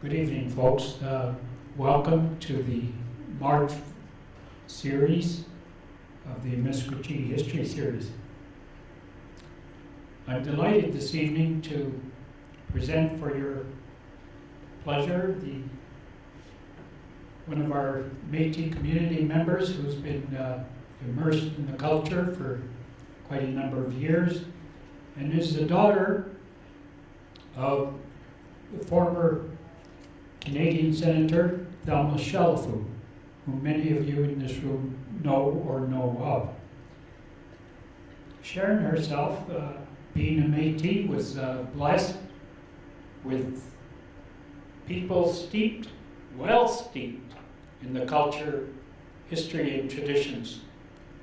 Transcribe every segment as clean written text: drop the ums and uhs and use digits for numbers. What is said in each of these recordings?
Good evening, folks. Welcome to the March series of the Amiskwaciy History Series. I'm delighted this evening to present for your pleasure one of our Metis community members who's been immersed in the culture for quite a number of years and is the daughter of the former Canadian Senator Thelma Shalafu, who many of you in this room know or know of. Sharon herself, being a Métis, was blessed with people well steeped in the culture, history, and traditions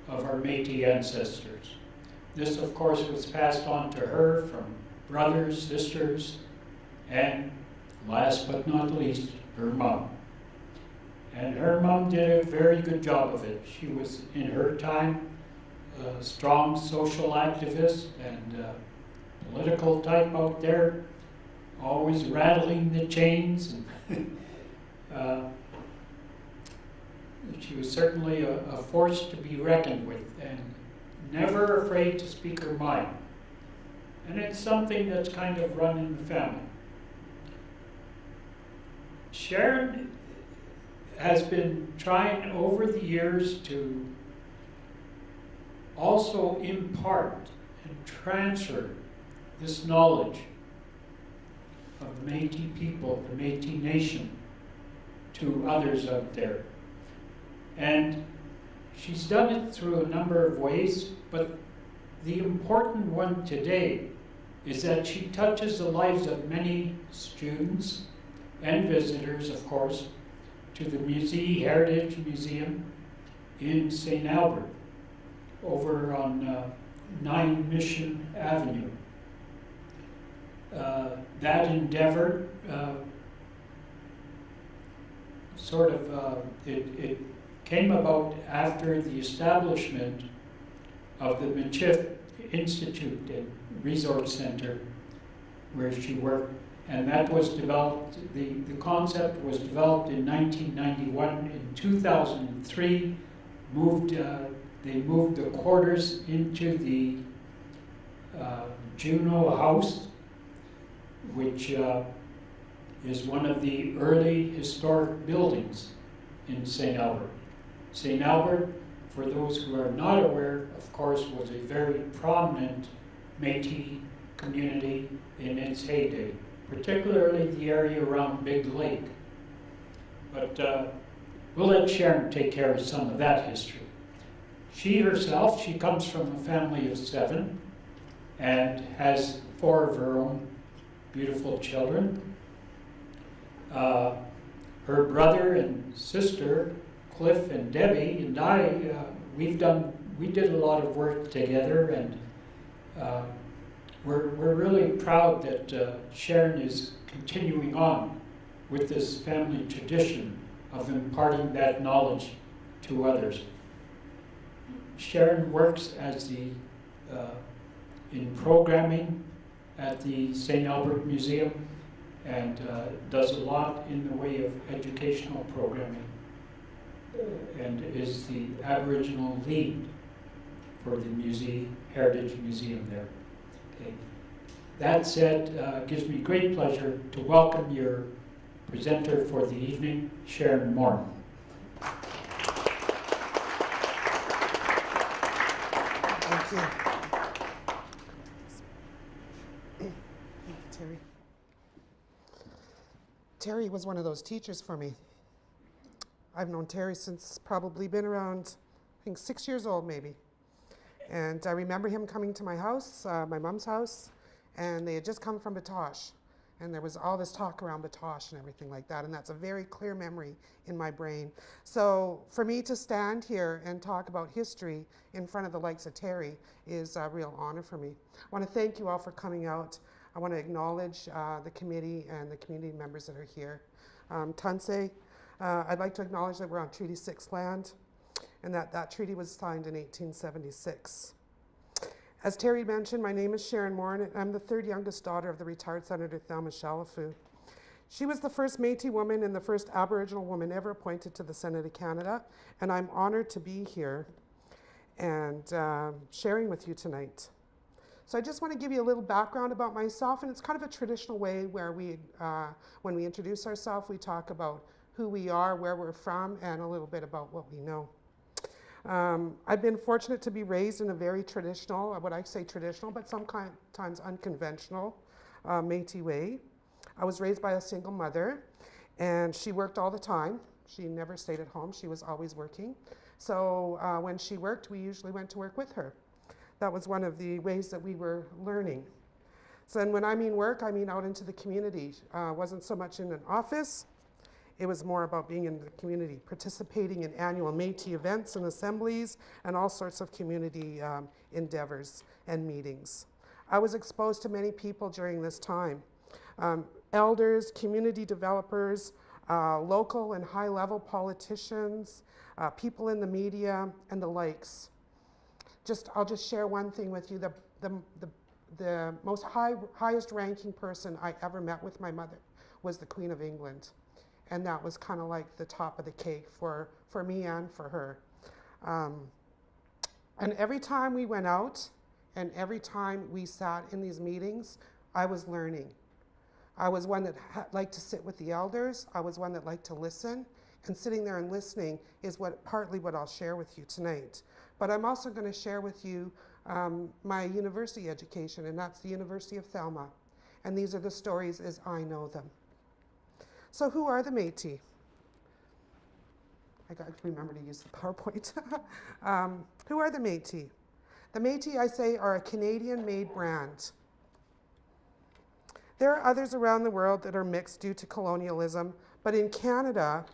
of our Métis ancestors. This, of course, was passed on to her from brothers, sisters, and last but not least, her mom. And her mom did a very good job of it. She was, in her time, a strong social activist and political type out there, always rattling the chains. And she was certainly a force to be reckoned with and never afraid to speak her mind. And it's something that's kind of run in the family. Sharon has been trying over the years to also impart and transfer this knowledge of the Métis people, the Métis nation, to others out there. And she's done it through a number of ways, but the important one today is that she touches the lives of many students and visitors, of course, to the Heritage Museum in St. Albert, over on 9 Mission Avenue. That endeavor it came about after the establishment of the Metis Institute and Resource Center, where she worked. And that was developed, the concept was developed in 1991. In 2003, they moved the quarters into the Juno House, which is one of the early historic buildings in St. Albert. St. Albert, for those who are not aware, of course, was a very prominent Métis community in its heyday, particularly the area around Big Lake. But we'll let Sharon take care of some of that history. She herself, she comes from a family of 7 and has 4 of her own beautiful children. Her brother and sister, Cliff and Debbie, and I, we did a lot of work together, and we're really proud that Sharon is continuing on with this family tradition of imparting that knowledge to others. Sharon works as in programming at the St. Albert Museum and does a lot in the way of educational programming and is the Aboriginal lead for the Heritage Museum there. Okay. That said, it gives me great pleasure to welcome your presenter for the evening, Sharon Morin. Thank you. Thank you, Terry. Terry was one of those teachers for me. I've known Terry since probably been around, I think 6 years old maybe. And I remember him coming to my house, my mom's house, and they had just come from Batoche. And there was all this talk around Batoche and everything like that, and that's a very clear memory in my brain. So for me to stand here and talk about history in front of the likes of Terry is a real honor for me. I want to thank you all for coming out. I want to acknowledge the committee and the community members that are here. Tanse, I'd like to acknowledge that we're on Treaty 6 land, and that treaty was signed in 1876. As Terry mentioned, my name is Sharon Morin, and I'm the 3rd youngest daughter of the retired Senator Thelma Shalafu. She was the first Métis woman and the first Aboriginal woman ever appointed to the Senate of Canada, and I'm honored to be here and sharing with you tonight. So I just want to give you a little background about myself, and it's kind of a traditional way where when we introduce ourselves, we talk about who we are, where we're from, and a little bit about what we know. I've been fortunate to be raised in a very traditional, what I say traditional, but sometimes unconventional Métis way. I was raised by a single mother, and she worked all the time. She never stayed at home. She was always working. So when she worked, we usually went to work with her. That was one of the ways that we were learning. So and when I mean work, I mean out into the community. Wasn't so much in an office. It was more about being in the community, participating in annual Métis events and assemblies and all sorts of community endeavors and meetings. I was exposed to many people during this time. Elders, community developers, local and high-level politicians, people in the media, and the likes. I'll just share one thing with you. The most highest ranking person I ever met with my mother was the Queen of England. And that was kind of like the top of the cake for me and for her. And every time we went out and every time we sat in these meetings, I was learning. I was one that liked to sit with the elders. I was one that liked to listen. And sitting there and listening is partly what I'll share with you tonight. But I'm also going to share with you my university education, and that's the University of Thelma. And these are the stories as I know them. So who are the Métis? I got to remember to use the PowerPoint. Who are the Métis? The Métis, I say, are a Canadian-made brand. There are others around the world that are mixed due to colonialism, but in Canada,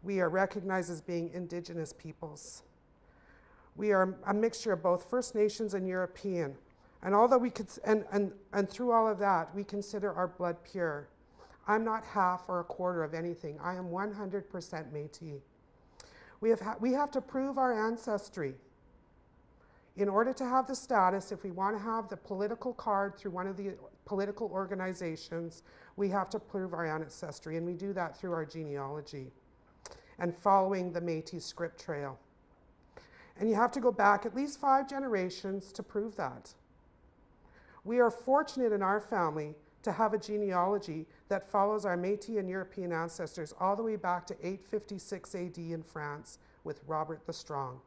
we are recognized as being Indigenous peoples. We are a mixture of both First Nations and European. And although we could, and through all of that, we consider our blood pure. I'm not half or a quarter of anything. I am 100% Métis. We have to prove our ancestry. In order to have the status, if we want to have the political card through one of the political organizations, we have to prove our ancestry, and we do that through our genealogy and following the Métis script trail. And you have to go back at least 5 generations to prove that. We are fortunate in our family to have a genealogy that follows our Métis and European ancestors all the way back to 856 AD in France with Robert the Strong.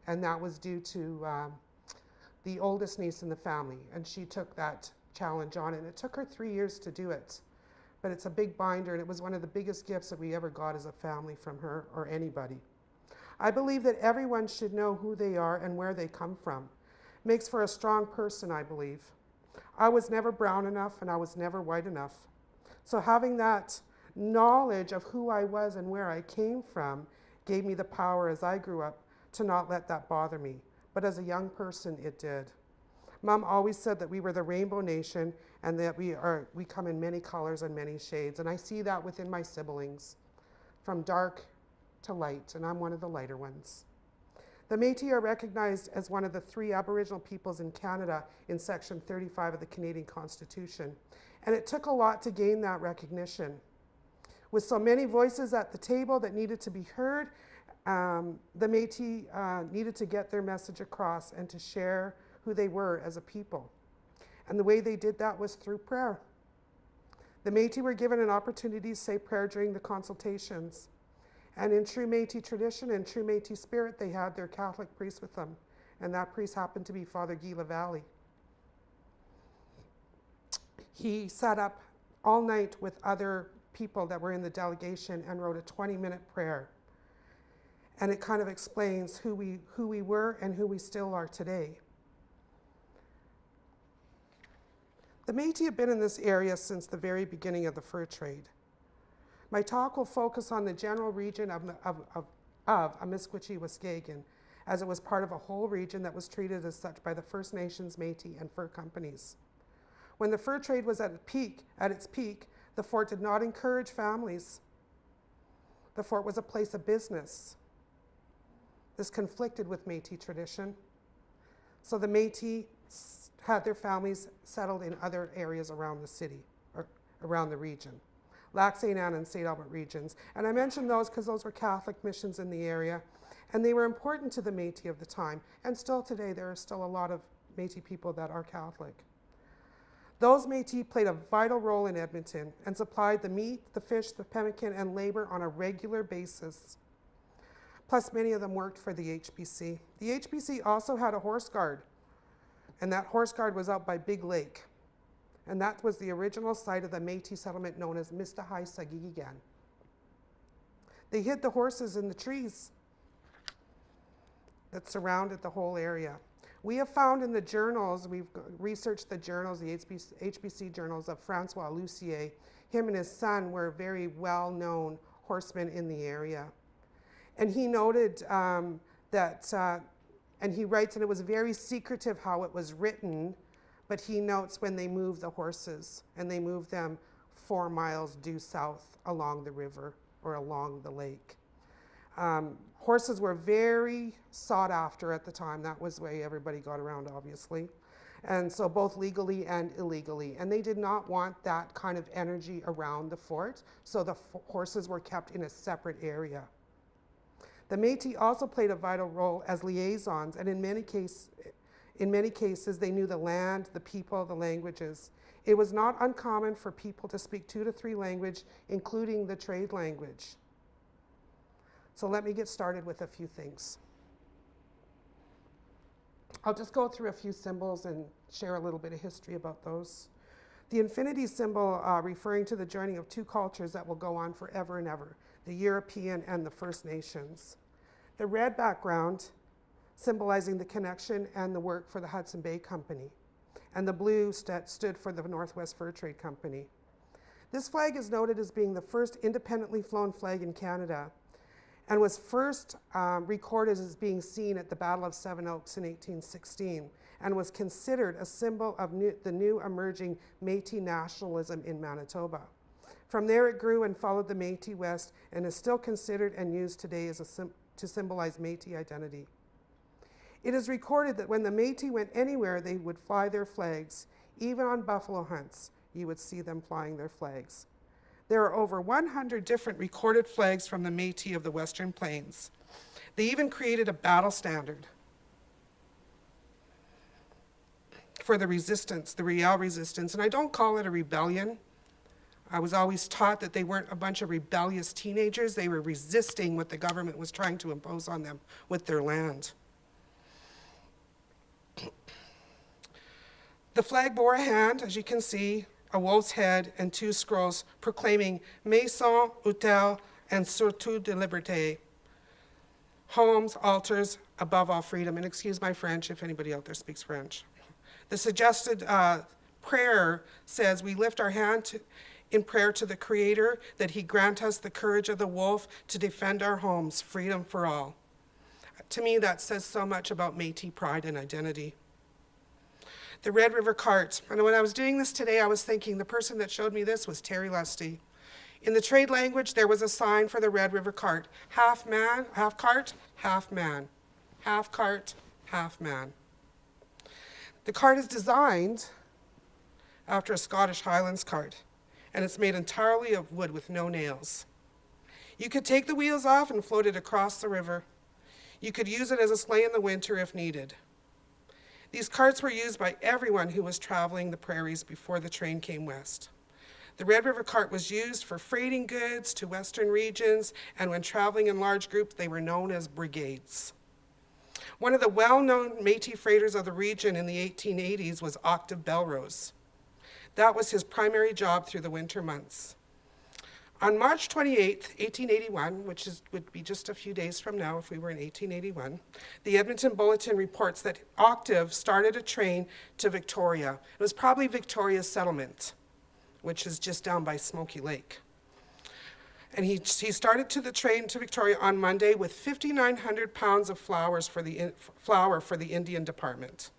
And that was due to the oldest niece in the family, and she took that challenge on, and it took her 3 years to do it. But it's a big binder, and it was one of the biggest gifts that we ever got as a family from her or anybody. I believe that everyone should know who they are and where they come from. Makes for a strong person, I believe. I was never brown enough, and I was never white enough. So having that knowledge of who I was and where I came from gave me the power as I grew up to not let that bother me. But as a young person, it did. Mom always said that we were the Rainbow Nation and that we come in many colors and many shades. And I see that within my siblings, from dark to light, and I'm one of the lighter ones. The Métis are recognized as one of the 3 Aboriginal peoples in Canada in Section 35 of the Canadian Constitution. And it took a lot to gain that recognition. With so many voices at the table that needed to be heard, the Métis needed to get their message across and to share who they were as a people. And the way they did that was through prayer. The Métis were given an opportunity to say prayer during the consultations. And in true Métis tradition and true Métis spirit, they had their Catholic priest with them. And that priest happened to be Father Guy Lavallee. He sat up all night with other people that were in the delegation and wrote a 20-minute prayer. And it kind of explains who we were and who we still are today. The Métis have been in this area since the very beginning of the fur trade. My talk will focus on the general region of Amiskwichi-Waskagan, as it was part of a whole region that was treated as such by the First Nations, Métis, and fur companies. When the fur trade was at its peak, the fort did not encourage families. The fort was a place of business. This conflicted with Métis tradition. So the Métis had their families settled in other areas around the city, or around the region. Lac St. Anne and St. Albert regions. And I mention those because those were Catholic missions in the area, and they were important to the Métis of the time. And still today, there are still a lot of Métis people that are Catholic. Those Métis played a vital role in Edmonton and supplied the meat, the fish, the pemmican, and labor on a regular basis. Plus, many of them worked for the HBC. The HBC also had a horse guard, and that horse guard was out by Big Lake. And that was the original site of the Métis settlement known as Mistahai Sagigigan. They hid the horses in the trees that surrounded the whole area. We have found in the journals, we've researched the journals, the HBC journals of Francois Lucier. Him and his son were very well-known horsemen in the area. And he noted and he writes, and it was very secretive how it was written, but he notes when they moved the horses, and they moved them 4 miles due south along the river or along the lake. Horses were very sought after at the time. That was the way everybody got around, obviously. And so both legally and illegally. And they did not want that kind of energy around the fort, so the horses were kept in a separate area. The Métis also played a vital role as liaisons, and in many cases, they knew the land, the people, the languages. It was not uncommon for people to speak 2 to 3 languages, including the trade language. So let me get started with a few things. I'll just go through a few symbols and share a little bit of history about those. The infinity symbol referring to the joining of 2 cultures that will go on forever and ever, the European and the First Nations. The red background symbolizing the connection and the work for the Hudson Bay Company. And the blue stood for the Northwest Fur Trade Company. This flag is noted as being the first independently flown flag in Canada, and was first recorded as being seen at the Battle of Seven Oaks in 1816, and was considered a symbol of the new emerging Métis nationalism in Manitoba. From there it grew and followed the Métis West, and is still considered and used today as to symbolize Métis identity. It is recorded that when the Métis went anywhere, they would fly their flags. Even on buffalo hunts, you would see them flying their flags. There are over 100 different recorded flags from the Métis of the Western Plains. They even created a battle standard for the resistance, the Riel resistance. And I don't call it a rebellion. I was always taught that they weren't a bunch of rebellious teenagers. They were resisting what the government was trying to impose on them with their land. The flag bore a hand, as you can see, a wolf's head, and 2 scrolls proclaiming Maison, Hôtel, and Surtout de Liberté. Homes, altars, above all freedom. And excuse my French if anybody out there speaks French. The suggested prayer says, we lift our hand in prayer to the Creator that He grant us the courage of the wolf to defend our homes, freedom for all. To me, that says so much about Métis pride and identity. The Red River Cart. And when I was doing this today, I was thinking the person that showed me this was Terry Lusty. In the trade language, there was a sign for the Red River Cart. Half man, half cart, half man. Half cart, half man. The cart is designed after a Scottish Highlands cart, and it's made entirely of wood with no nails. You could take the wheels off and float it across the river. You could use it as a sleigh in the winter if needed. These carts were used by everyone who was traveling the prairies before the train came west. The Red River Cart was used for freighting goods to western regions, and when traveling in large groups, they were known as brigades. One of the well-known Métis freighters of the region in the 1880s was Octave Belrose. That was his primary job through the winter months. On March 28, 1881, which would be just a few days from now if we were in 1881, the Edmonton Bulletin reports that Octave started a train to Victoria. It was probably Victoria's settlement, which is just down by Smoky Lake. And he started the train to Victoria on Monday with 5,900 pounds of flour for the Indian Department.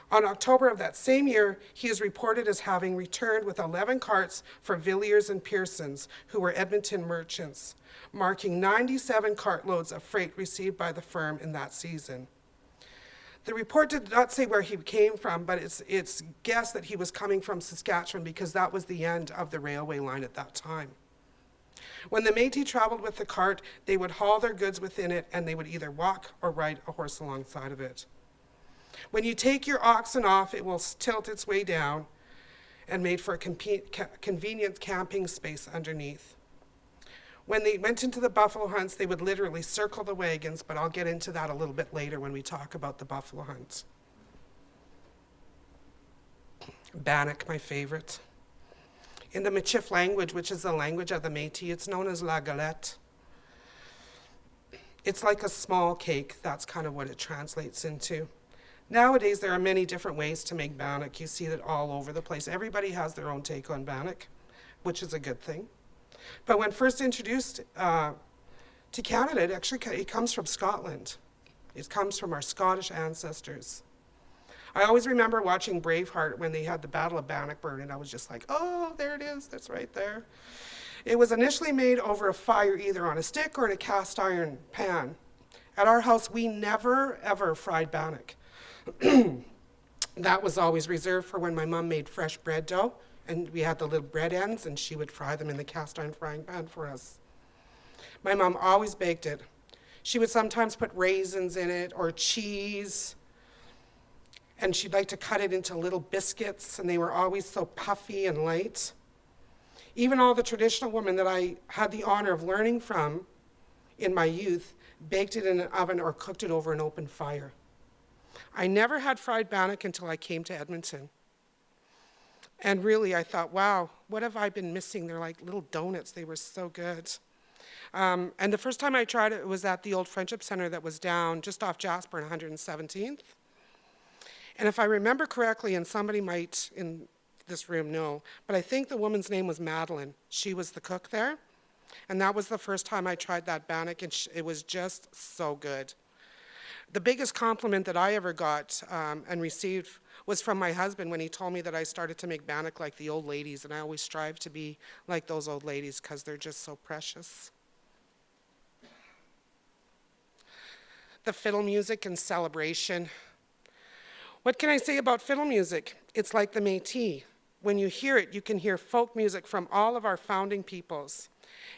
On October of that same year, he is reported as having returned with 11 carts for Villiers and Pearsons, who were Edmonton merchants, marking 97 cartloads of freight received by the firm in that season. The report did not say where he came from, but it's guessed that he was coming from Saskatchewan because that was the end of the railway line at that time. When the Métis traveled with the cart, they would haul their goods within it, and they would either walk or ride a horse alongside of it. When you take your oxen off, it will tilt its way down and made for a convenient camping space underneath. When they went into the buffalo hunts, they would literally circle the wagons, but I'll get into that a little bit later when we talk about the buffalo hunt. Bannock, my favorite. In the Michif language, which is the language of the Métis, it's known as la galette. It's like a small cake. That's kind of what it translates into. Nowadays, there are many different ways to make bannock. You see that all over the place. Everybody has their own take on bannock, which is a good thing. But when first introduced to Canada, it comes from Scotland. It comes from our Scottish ancestors. I always remember watching Braveheart when they had the Battle of Bannockburn, and I was just like, oh, there it is, that's right there. It was initially made over a fire, either on a stick or in a cast iron pan. At our house, we never, ever fried bannock. That was always reserved for when my mom made fresh bread dough, and we had the little bread ends, and she would fry them in the cast iron frying pan for us. My mom always baked it. She would sometimes put raisins in it or cheese, and she'd like to cut it into little biscuits, and they were always so puffy and light. Even all the traditional women that I had the honor of learning from in my youth baked it in an oven or cooked it over an open fire. I never had fried bannock until I came to Edmonton. And really, I thought, wow, what have I been missing? They're like little donuts. They were so good. And the first time I tried it was at the old Friendship Center that was down just off Jasper and 117th. And if I remember correctly, and somebody might in this room know, but I think the woman's name was Madeline. She was the cook there. And that was the first time I tried that bannock, and it was just so good. The biggest compliment that I ever got and received was from my husband when he told me that I started to make bannock like the old ladies, and I always strive to be like those old ladies because they're just so precious. The fiddle music and celebration. What can I say about fiddle music? It's like the Métis. When you hear it, you can hear folk music from all of our founding peoples.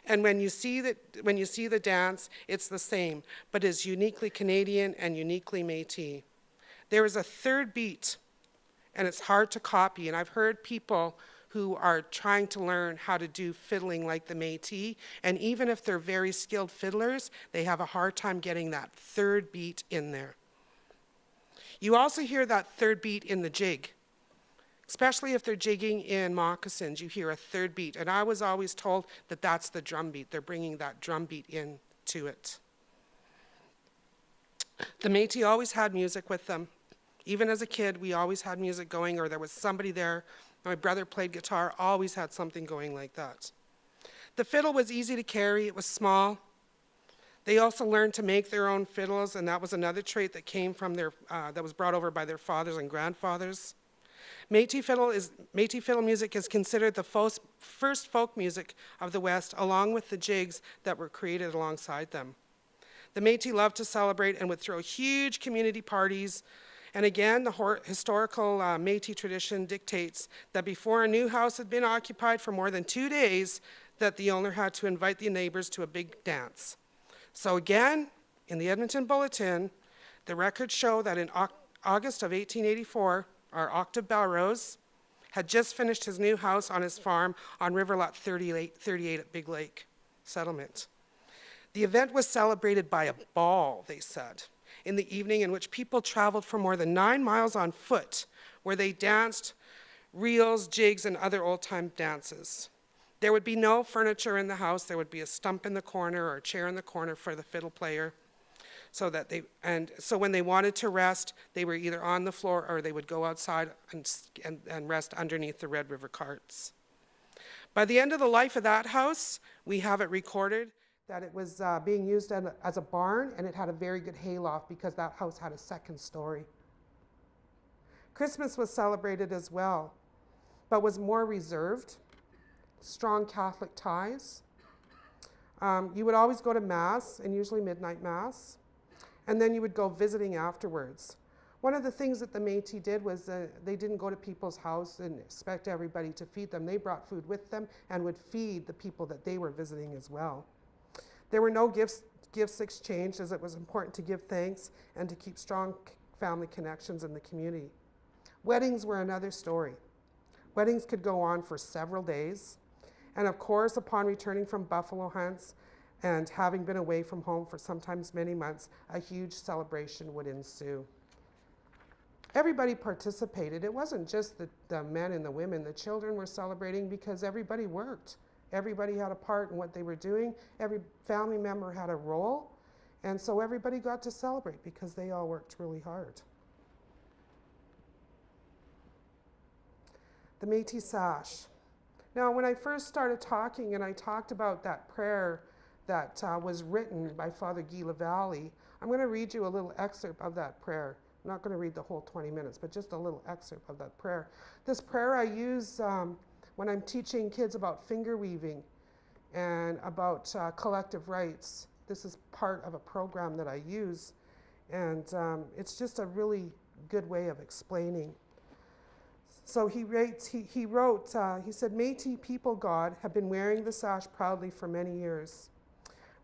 And when you see the dance, it's the same, but is uniquely Canadian and uniquely Métis. There is a third beat, and it's hard to copy. And I've heard people who are trying to learn how to do fiddling like the Métis, and even if they're very skilled fiddlers, they have a hard time getting that third beat in there. You also hear that third beat in the jig. Especially if they're jigging in moccasins, you hear a third beat. And I was always told that that's the drum beat. They're bringing that drum beat into it. The Métis always had music with them. Even as a kid, we always had music going, or there was somebody there. My brother played guitar, always had something going like that. The fiddle was easy to carry. It was small. They also learned to make their own fiddles, and that was another trait that came from that was brought over by their fathers and grandfathers. Métis fiddle music is considered the first folk music of the West, along with the jigs that were created alongside them. The Métis loved to celebrate and would throw huge community parties. And again, the historical Métis tradition dictates that before a new house had been occupied for more than 2 days, that the owner had to invite the neighbors to a big dance. So again, in the Edmonton Bulletin, the records show that in August of 1884, our Octave Belrose had just finished his new house on his farm on River Lot 38 at Big Lake Settlement. The event was celebrated by a ball, they said, in the evening, in which people traveled for more than 9 miles on foot, where they danced reels, jigs, and other old-time dances. There would be no furniture in the house. There would be a stump in the corner or a chair in the corner for the fiddle player. So when they wanted to rest, they were either on the floor or they would go outside and rest underneath the Red River carts. By the end of the life of that house, we have it recorded that it was being used as a barn, and it had a very good hayloft because that house had a second story. Christmas was celebrated as well, but was more reserved. Strong Catholic ties. You would always go to Mass, and usually midnight Mass. And then you would go visiting afterwards. One of the things that the Métis did was they didn't go to people's house and expect everybody to feed them. They brought food with them and would feed the people that they were visiting as well. There were no gifts exchanged, as it was important to give thanks and to keep strong family connections in the community. Weddings were another story. Weddings could go on for several days. And of course, upon returning from buffalo hunts and having been away from home for sometimes many months, a huge celebration would ensue. Everybody participated. It wasn't just the men and the women. The children were celebrating because everybody worked. Everybody had a part in what they were doing. Every family member had a role. And so everybody got to celebrate because they all worked really hard. The Métis sash. Now, when I first started talking and I talked about that prayer that was written by Father Guy Lavallee, I'm going to read you a little excerpt of that prayer. I'm not going to read the whole 20 minutes, but just a little excerpt of that prayer. This prayer I use when I'm teaching kids about finger weaving and about collective rights. This is part of a program that I use, and it's just a really good way of explaining. So he wrote, he said, Métis people, God, have been wearing the sash proudly for many years.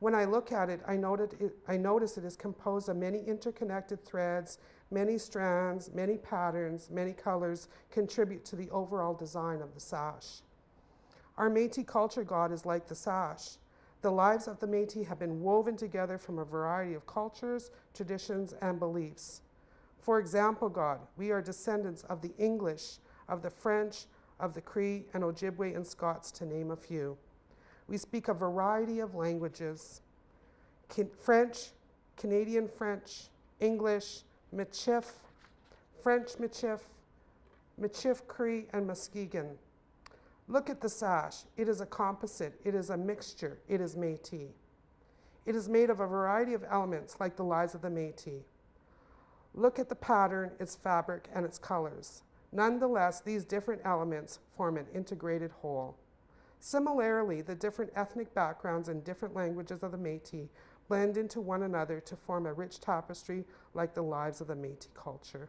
When I look at it, I notice it is composed of many interconnected threads, many strands, many patterns, many colors contribute to the overall design of the sash. Our Métis culture, God, is like the sash. The lives of the Métis have been woven together from a variety of cultures, traditions, and beliefs. For example, God, we are descendants of the English, of the French, of the Cree and Ojibwe and Scots, to name a few. We speak a variety of languages: French, Canadian French, English, Michif, French Michif, Michif Cree, and Muskegon. Look at the sash. It is a composite. It is a mixture. It is Métis. It is made of a variety of elements like the lives of the Métis. Look at the pattern, its fabric, and its colors. Nonetheless, these different elements form an integrated whole. Similarly, the different ethnic backgrounds and different languages of the Métis blend into one another to form a rich tapestry like the lives of the Métis culture.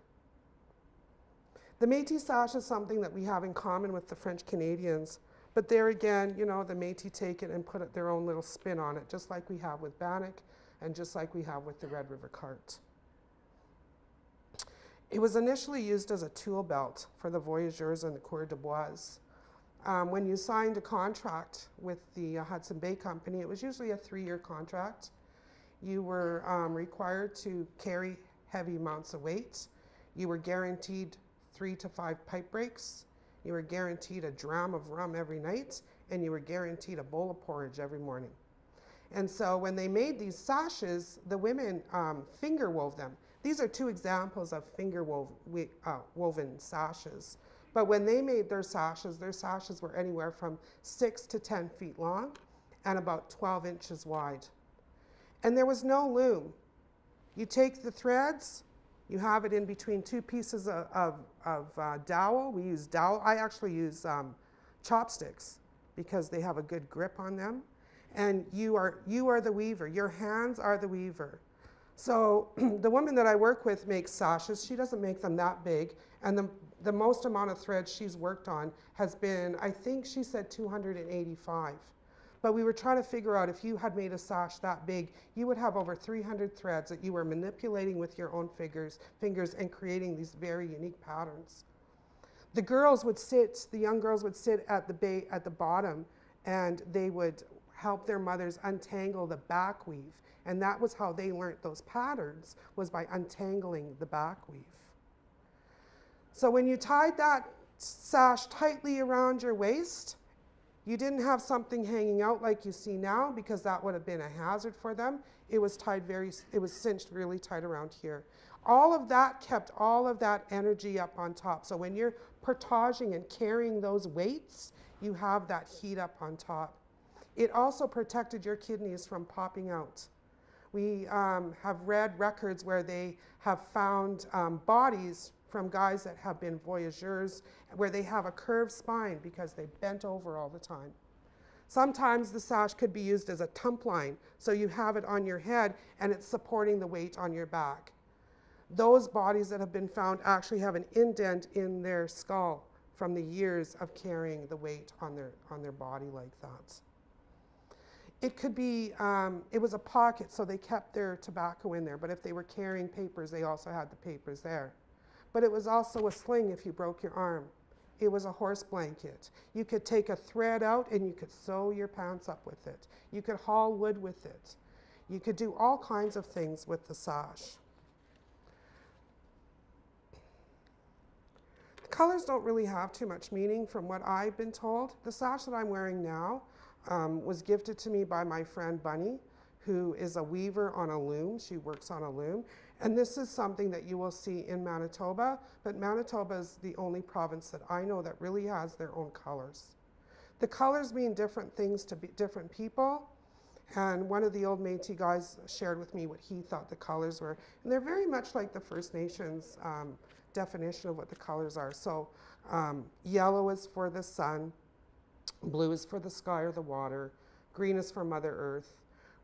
The Métis sash is something that we have in common with the French Canadians, but there again, you know, the Métis take it and put their own little spin on it, just like we have with Bannock and just like we have with the Red River Cart. It was initially used as a tool belt for the voyageurs and the coureurs de bois. When you signed a contract with the Hudson Bay Company, it was usually a 3-year contract. You were required to carry heavy amounts of weight. You were guaranteed 3 to 5 pipe breaks. You were guaranteed a dram of rum every night, and you were guaranteed a bowl of porridge every morning. And so when they made these sashes, the women finger wove them. These are 2 examples of finger woven sashes. But when they made their sashes were anywhere from 6 to 10 feet long and about 12 inches wide. And there was no loom. You take the threads, you have it in between 2 pieces of dowel. We use dowel. I actually use chopsticks because they have a good grip on them. And you are the weaver. Your hands are the weaver. So the woman that I work with makes sashes. She doesn't make them that big. And the most amount of threads she's worked on has been, I think she said 285. But we were trying to figure out if you had made a sash that big, you would have over 300 threads that you were manipulating with your own fingers and creating these very unique patterns. The young girls would sit at the bottom, and they would help their mothers untangle the back weave. And that was how they learned those patterns, was by untangling the back weave. So when you tied that sash tightly around your waist, you didn't have something hanging out like you see now, because that would have been a hazard for them. It was cinched really tight around here. All of that kept all of that energy up on top. So when you're portaging and carrying those weights, you have that heat up on top. It also protected your kidneys from popping out. We have read records where they have found bodies from guys that have been voyageurs where they have a curved spine because they bent over all the time. Sometimes the sash could be used as a tump line, so you have it on your head and it's supporting the weight on your back. Those bodies that have been found actually have an indent in their skull from the years of carrying the weight on their body like that. It could be, it was a pocket, so they kept their tobacco in there, but if they were carrying papers, they also had the papers there. But it was also a sling if you broke your arm. It was a horse blanket. You could take a thread out and you could sew your pants up with it. You could haul wood with it. You could do all kinds of things with the sash. The colors don't really have too much meaning from what I've been told. The sash that I'm wearing now was gifted to me by my friend Bunny, who is a weaver on a loom. She works on a loom. And this is something that you will see in Manitoba, but Manitoba is the only province that I know that really has their own colors. The colors mean different things to different people, and one of the old Métis guys shared with me what he thought the colors were, and they're very much like the First Nations definition of what the colors are. So yellow is for the sun, blue is for the sky or the water, green is for Mother Earth,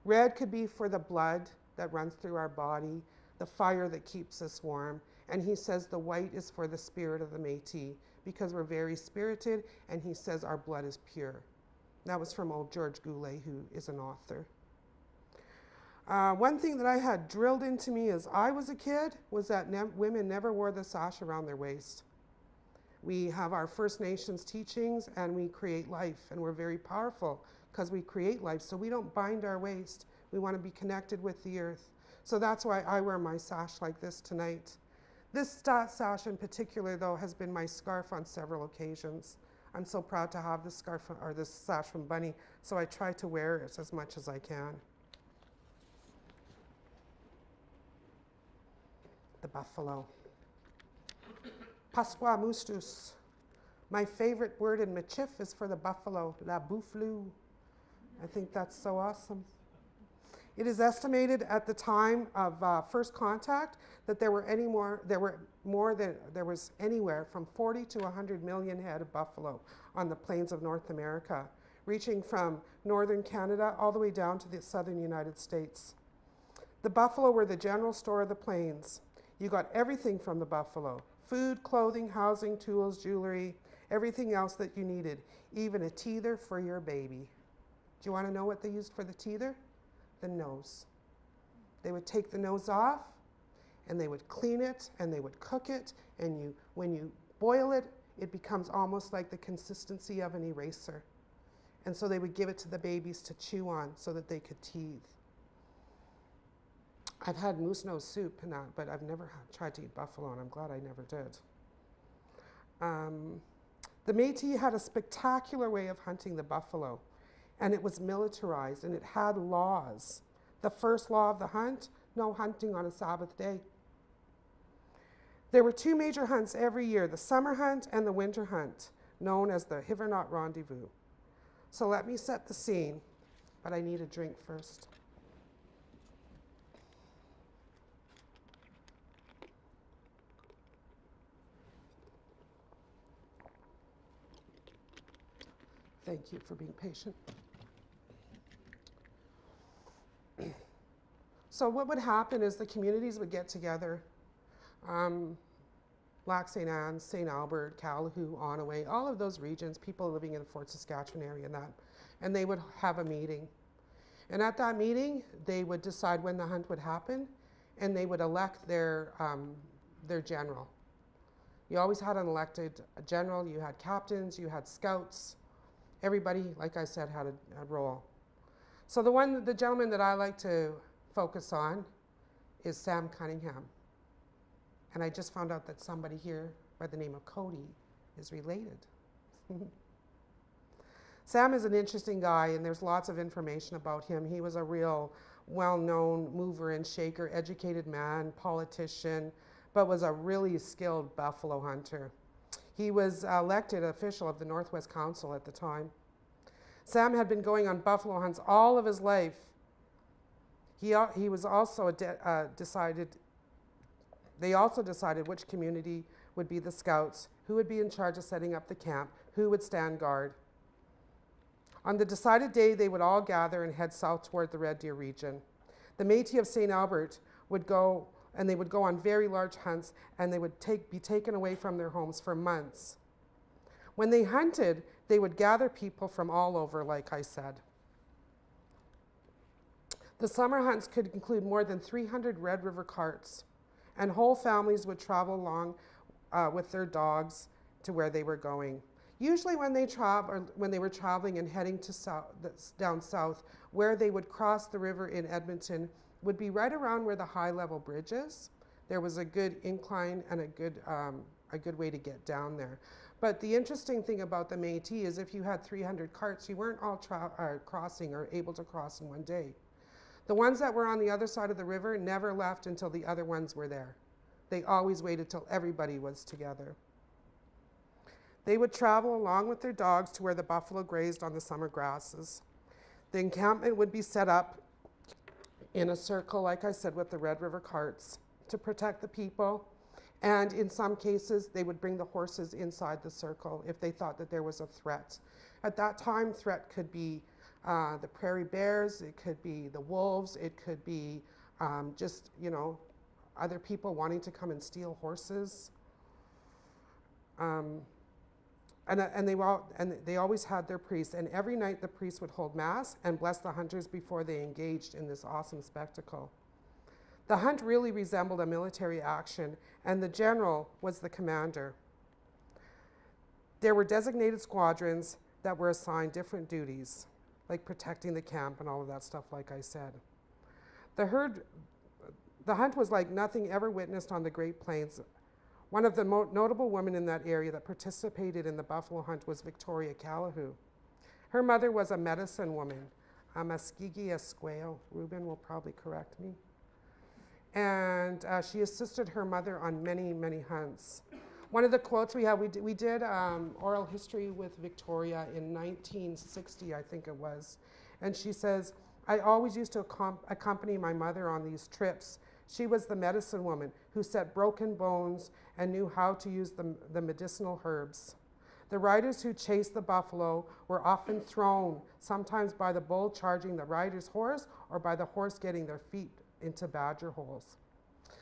red could be for the blood that runs through our body, the fire that keeps us warm, and he says the white is for the spirit of the Métis because we're very spirited, and he says our blood is pure. That was from old George Goulet, who is an author. One thing that I had drilled into me as I was a kid was that women never wore the sash around their waist. We have our First Nations teachings and we create life, and we're very powerful because we create life, so we don't bind our waist. We want to be connected with the earth. So that's why I wear my sash like this tonight. This sash in particular, though, has been my scarf on several occasions. I'm so proud to have this scarf or this sash from Bunny, so I try to wear it as much as I can. The buffalo. Pasqua mustus. My favorite word in Michif is for the buffalo, la buffalo. I think that's so awesome. It is estimated at the time of first contact that there was anywhere from 40 to 100 million head of buffalo on the plains of North America, reaching from northern Canada all the way down to the southern United States. The buffalo were the general store of the plains. You got everything from the buffalo: food, clothing, housing, tools, jewelry, everything else that you needed, even a teether for your baby. Do you want to know what they used for the teether? The nose. They would take the nose off and they would clean it and they would cook it, and when you boil it, it becomes almost like the consistency of an eraser. And so they would give it to the babies to chew on so that they could teeth. I've had moose nose soup and that, but I've never tried to eat buffalo, and I'm glad I never did. The Métis had a spectacular way of hunting the buffalo, and it was militarized, and it had laws. The first law of the hunt: no hunting on a Sabbath day. There were two major hunts every year: the summer hunt and the winter hunt, known as the Hivernaut Rendezvous. So let me set the scene, but I need a drink first. Thank you for being patient. So what would happen is the communities would get together, Lac St. Anne, St. Albert, Calahoo, Onaway, all of those regions, people living in the Fort Saskatchewan area and they would have a meeting. And at that meeting, they would decide when the hunt would happen, and they would elect their general. You always had an elected general, you had captains, you had scouts. Everybody, like I said, had a role. So the gentleman that I like to focus on is Sam Cunningham. And I just found out that somebody here by the name of Cody is related. Sam is an interesting guy, and there's lots of information about him. He was a real well-known mover and shaker, educated man, politician, but was a really skilled buffalo hunter. He was elected official of the Northwest Council at the time. Sam had been going on buffalo hunts all of his life. He was also they also decided which community would be the scouts, who would be in charge of setting up the camp, who would stand guard. On the decided day, they would all gather and head south toward the Red Deer region. The Métis of St. Albert would go And they would go on very large hunts, and they would be taken away from their homes for months. When they hunted, they would gather people from all over, like I said. The summer hunts could include more than 300 Red River carts, and whole families would travel along with their dogs to where they were going. Usually when they were traveling and heading to down south, where they would cross the river in Edmonton would be right around where the high-level bridge is. There was a good incline and a good way to get down there. But the interesting thing about the Metis is if you had 300 carts, you weren't all crossing or able to cross in one day. The ones that were on the other side of the river never left until the other ones were there. They always waited till everybody was together. They would travel along with their dogs to where the buffalo grazed on the summer grasses. The encampment would be set up in a circle, like I said, with the Red River carts to protect the people. And in some cases, they would bring the horses inside the circle if they thought that there was a threat. At that time, threat could be the prairie bears, it could be the wolves, it could be just, other people wanting to come and steal horses. And they always had their priests, and every night the priests would hold mass and bless the hunters before they engaged in this awesome spectacle. The hunt really resembled a military action, and the general was the commander. There were designated squadrons that were assigned different duties, like protecting the camp and all of that stuff, like I said. The hunt was like nothing ever witnessed on the Great Plains. One of the notable women in that area that participated in the buffalo hunt was Victoria Calahoo. Her mother was a medicine woman, a Muskegee Esqueo. Ruben will probably correct me. And she assisted her mother on many, many hunts. One of the quotes we have, we did oral history with Victoria in 1960, I think it was. And she says, I always used to accompany my mother on these trips. She was the medicine woman who set broken bones and knew how to use the medicinal herbs. The riders who chased the buffalo were often thrown, sometimes by the bull charging the rider's horse or by the horse getting their feet into badger holes.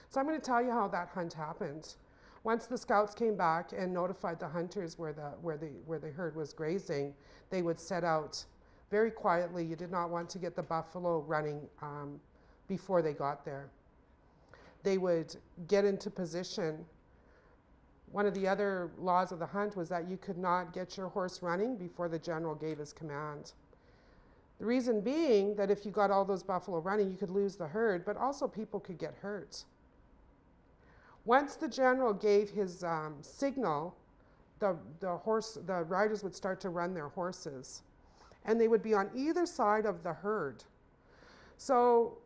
So I'm going to tell you how that hunt happened. Once the scouts came back and notified the hunters where the herd was grazing, they would set out very quietly. You did not want to get the buffalo running before they got there. They would get into position. One of the other laws of the hunt was that you could not get your horse running before the general gave his command. The reason being that if you got all those buffalo running, you could lose the herd, but also people could get hurt. Once the general gave his signal, the riders would start to run their horses, and they would be on either side of the herd. So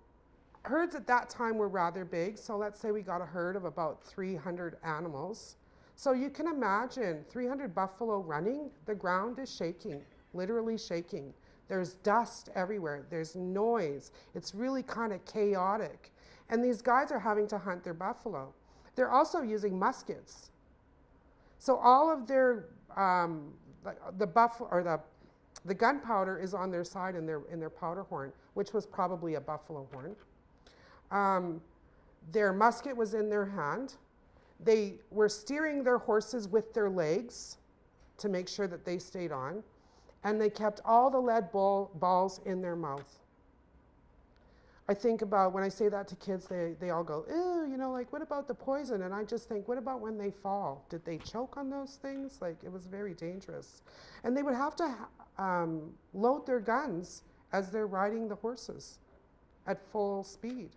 herds at that time were rather big, so let's say we got a herd of about 300 animals. So you can imagine 300 buffalo running, the ground is shaking, literally shaking. There's dust everywhere, there's noise, it's really kind of chaotic. And these guys are having to hunt their buffalo. They're also using muskets. So all of their, the gunpowder is on their side in their powder horn, which was probably a buffalo horn. Their musket was in their hand. They were steering their horses with their legs to make sure that they stayed on. And they kept all the lead balls in their mouth. I think about, when I say that to kids, they all go, ew, what about the poison? And I just think, what about when they fall? Did they choke on those things? It was very dangerous. And they would have to load their guns as they're riding the horses at full speed.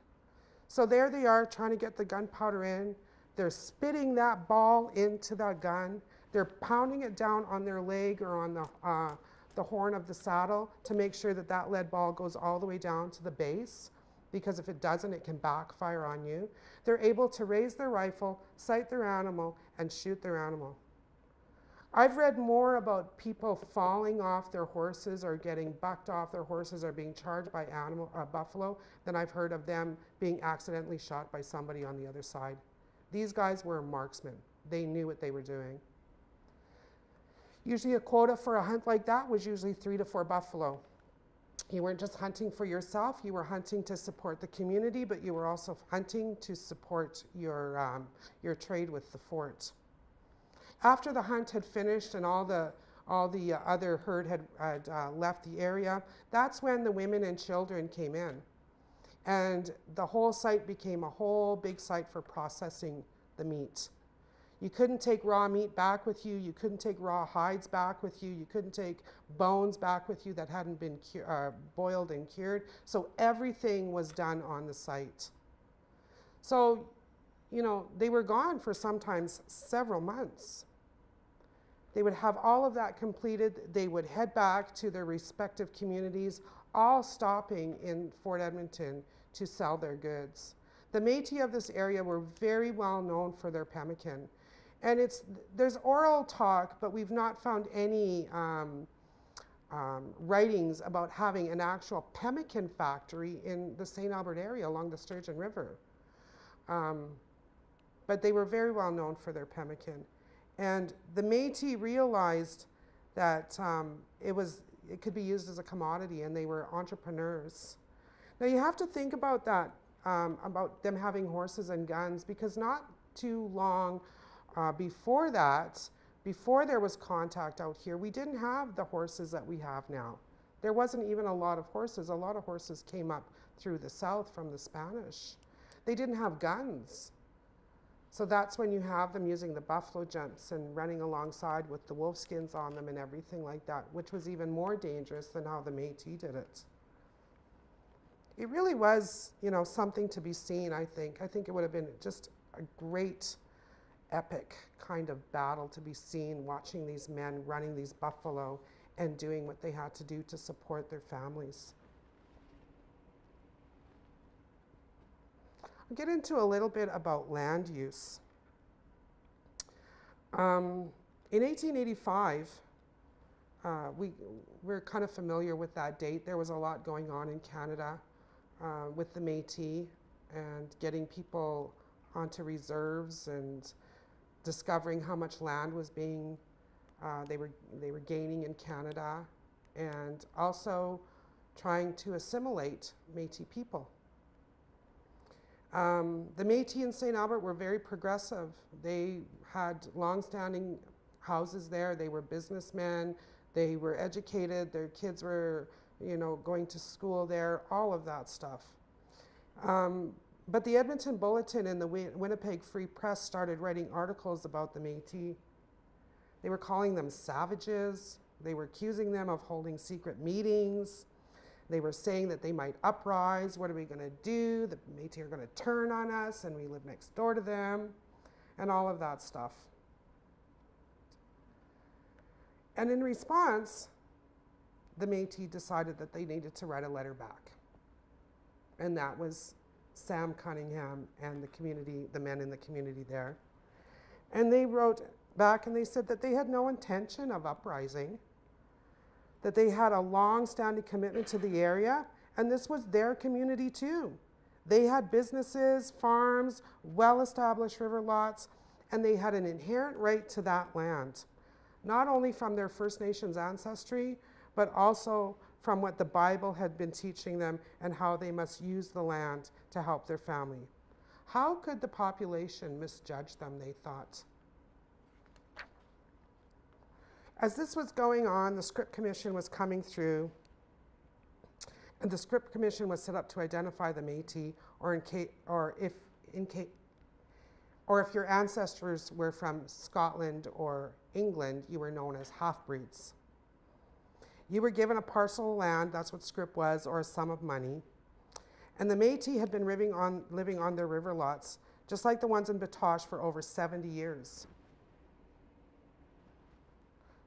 So there they are trying to get the gunpowder in. They're spitting that ball into the gun. They're pounding it down on their leg or on the horn of the saddle to make sure that that lead ball goes all the way down to the base, because if it doesn't, it can backfire on you. They're able to raise their rifle, sight their animal, and shoot their animal. I've read more about people falling off their horses or getting bucked off their horses or being charged by buffalo than I've heard of them being accidentally shot by somebody on the other side. These guys were marksmen. They knew what they were doing. Usually a quota for a hunt like that was usually 3 to 4 buffalo. You weren't just hunting for yourself, you were hunting to support the community, but you were also hunting to support your trade with the fort. After the hunt had finished and all the other herd had left the area, that's when the women and children came in. And the whole site became a whole big site for processing the meat. You couldn't take raw meat back with you. You couldn't take raw hides back with you. You couldn't take bones back with you that hadn't been boiled and cured. So everything was done on the site. So, you know, they were gone for sometimes several months. They would have all of that completed. They would head back to their respective communities, all stopping in Fort Edmonton to sell their goods. The Métis of this area were very well known for their pemmican. And there's oral talk, but we've not found any writings about having an actual pemmican factory in the St. Albert area along the Sturgeon River. But they were very well known for their pemmican. And the Métis realized that it could be used as a commodity, and they were entrepreneurs. Now you have to think about that, about them having horses and guns, because not too long before that, before there was contact out here, we didn't have the horses that we have now. There wasn't even a lot of horses. A lot of horses came up through the south from the Spanish. They didn't have guns. So that's when you have them using the buffalo jumps and running alongside with the wolf skins on them and everything like that, which was even more dangerous than how the Métis did it. It really was, you know, something to be seen, I think. I think it would have been just a great, epic kind of battle to be seen, watching these men running these buffalo and doing what they had to do to support their families. I'll get into a little bit about land use. In 1885, we're kind of familiar with that date. There was a lot going on in Canada with the Métis and getting people onto reserves and discovering how much land was being, they were gaining in Canada, and also trying to assimilate Métis people. The Métis in St. Albert were very progressive. They had long-standing houses there. They were businessmen. They were educated. Their kids were, you know, going to school there, all of that stuff. But the Edmonton Bulletin and the Winnipeg Free Press started writing articles about the Métis. They were calling them savages. They were accusing them of holding secret meetings. They were saying that they might uprise. What are we going to do? The Métis are going to turn on us, and we live next door to them, and all of that stuff. And in response, the Métis decided that they needed to write a letter back. And that was Sam Cunningham and the community, the men in the community there. And they wrote back and they said that they had no intention of uprising, that they had a long-standing commitment to the area, and this was their community too. They had businesses, farms, well-established river lots, and they had an inherent right to that land, not only from their First Nations ancestry, but also from what the Bible had been teaching them and how they must use the land to help their family. How could the population misjudge them, they thought. As this was going on, the Script Commission was coming through, and the Script Commission was set up to identify the Métis, or if your ancestors were from Scotland or England, you were known as half-breeds. You were given a parcel of land, that's what Script was, or a sum of money. And the Métis had been living on their river lots, just like the ones in Batoche, for over 70 years.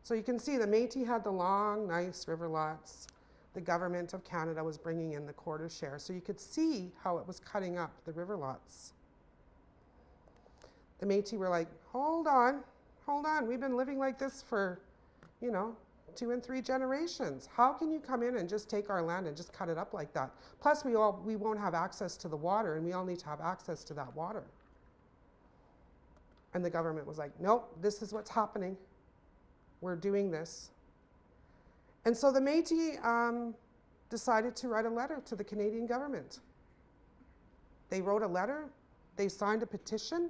So you can see the Métis had the long, nice river lots. The government of Canada was bringing in the quarter share. So you could see how it was cutting up the river lots. The Métis were like, hold on, we've been living like this for, 2 and 3 generations. How can you come in and just take our land and just cut it up like that? Plus we won't have access to the water, and we all need to have access to that water. And the government was like, nope, this is what's happening. We're doing this. And so the Métis decided to write a letter to the Canadian government. They wrote a letter, they signed a petition,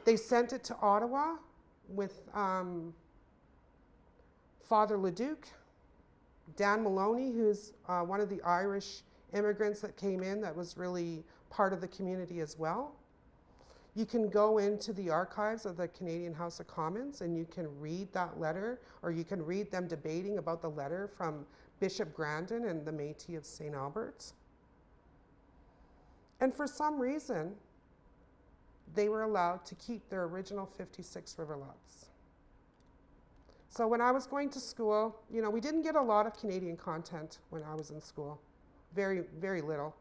they sent it to Ottawa with Father Leduc, Dan Maloney, who's one of the Irish immigrants that came in that was really part of the community as well. You can go into the archives of the Canadian House of Commons and you can read that letter, or you can read them debating about the letter from Bishop Grandin and the Métis of St. Albert. And for some reason, they were allowed to keep their original 56 river lots. So when I was going to school, you know, we didn't get a lot of Canadian content when I was in school. Very, very little.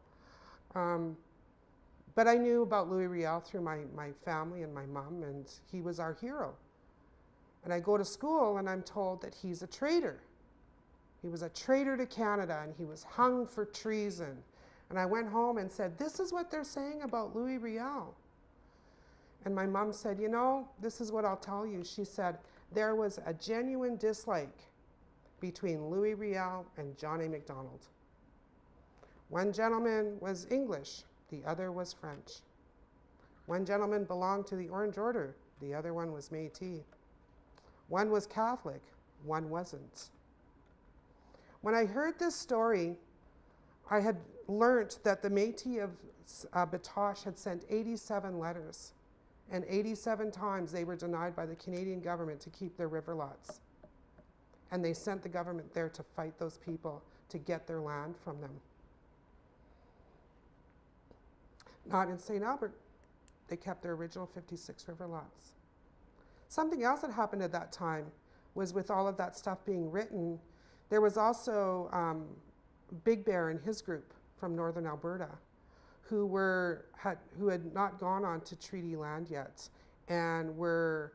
But I knew about Louis Riel through my family and my mom, and he was our hero. And I go to school and I'm told that he's a traitor. He was a traitor to Canada and he was hung for treason. And I went home and said, this is what they're saying about Louis Riel. And my mom said, you know, this is what I'll tell you. She said, there was a genuine dislike between Louis Riel and John A. Macdonald. One gentleman was English, the other was French. One gentleman belonged to the Orange Order, the other one was Métis. One was Catholic, one wasn't. When I heard this story, I had learnt that the Métis of Batoche had sent 87 letters, and 87 times they were denied by the Canadian government to keep their river lots. And they sent the government there to fight those people to get their land from them. Not in St. Albert. They kept their original 56 river lots. Something else that happened at that time was, with all of that stuff being written, there was also Big Bear and his group from northern Alberta who had not gone on to treaty land yet and were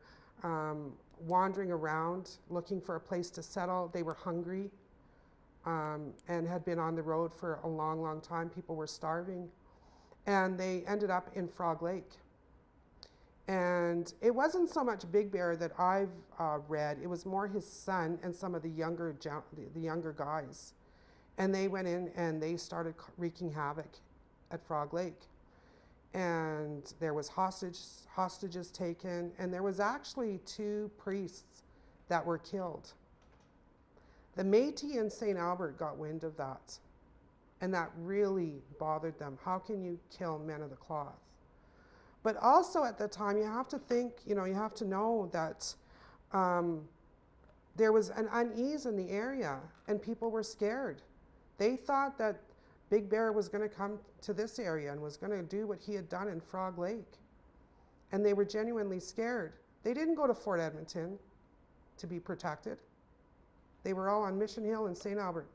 wandering around looking for a place to settle. They were hungry and had been on the road for a long, long time. People were starving. And they ended up in Frog Lake. And it wasn't so much Big Bear that I've read, it was more his son and some of the younger guys. And they went in and they started wreaking havoc at Frog Lake. And there was hostages taken, and there was actually 2 priests that were killed. The Métis in St. Albert got wind of that. And that really bothered them. How can you kill men of the cloth? But also at the time, you have to think, you have to know that there was an unease in the area and people were scared. They thought that Big Bear was going to come to this area and was going to do what he had done in Frog Lake. And they were genuinely scared. They didn't go to Fort Edmonton to be protected. They were all on Mission Hill in St. Albert.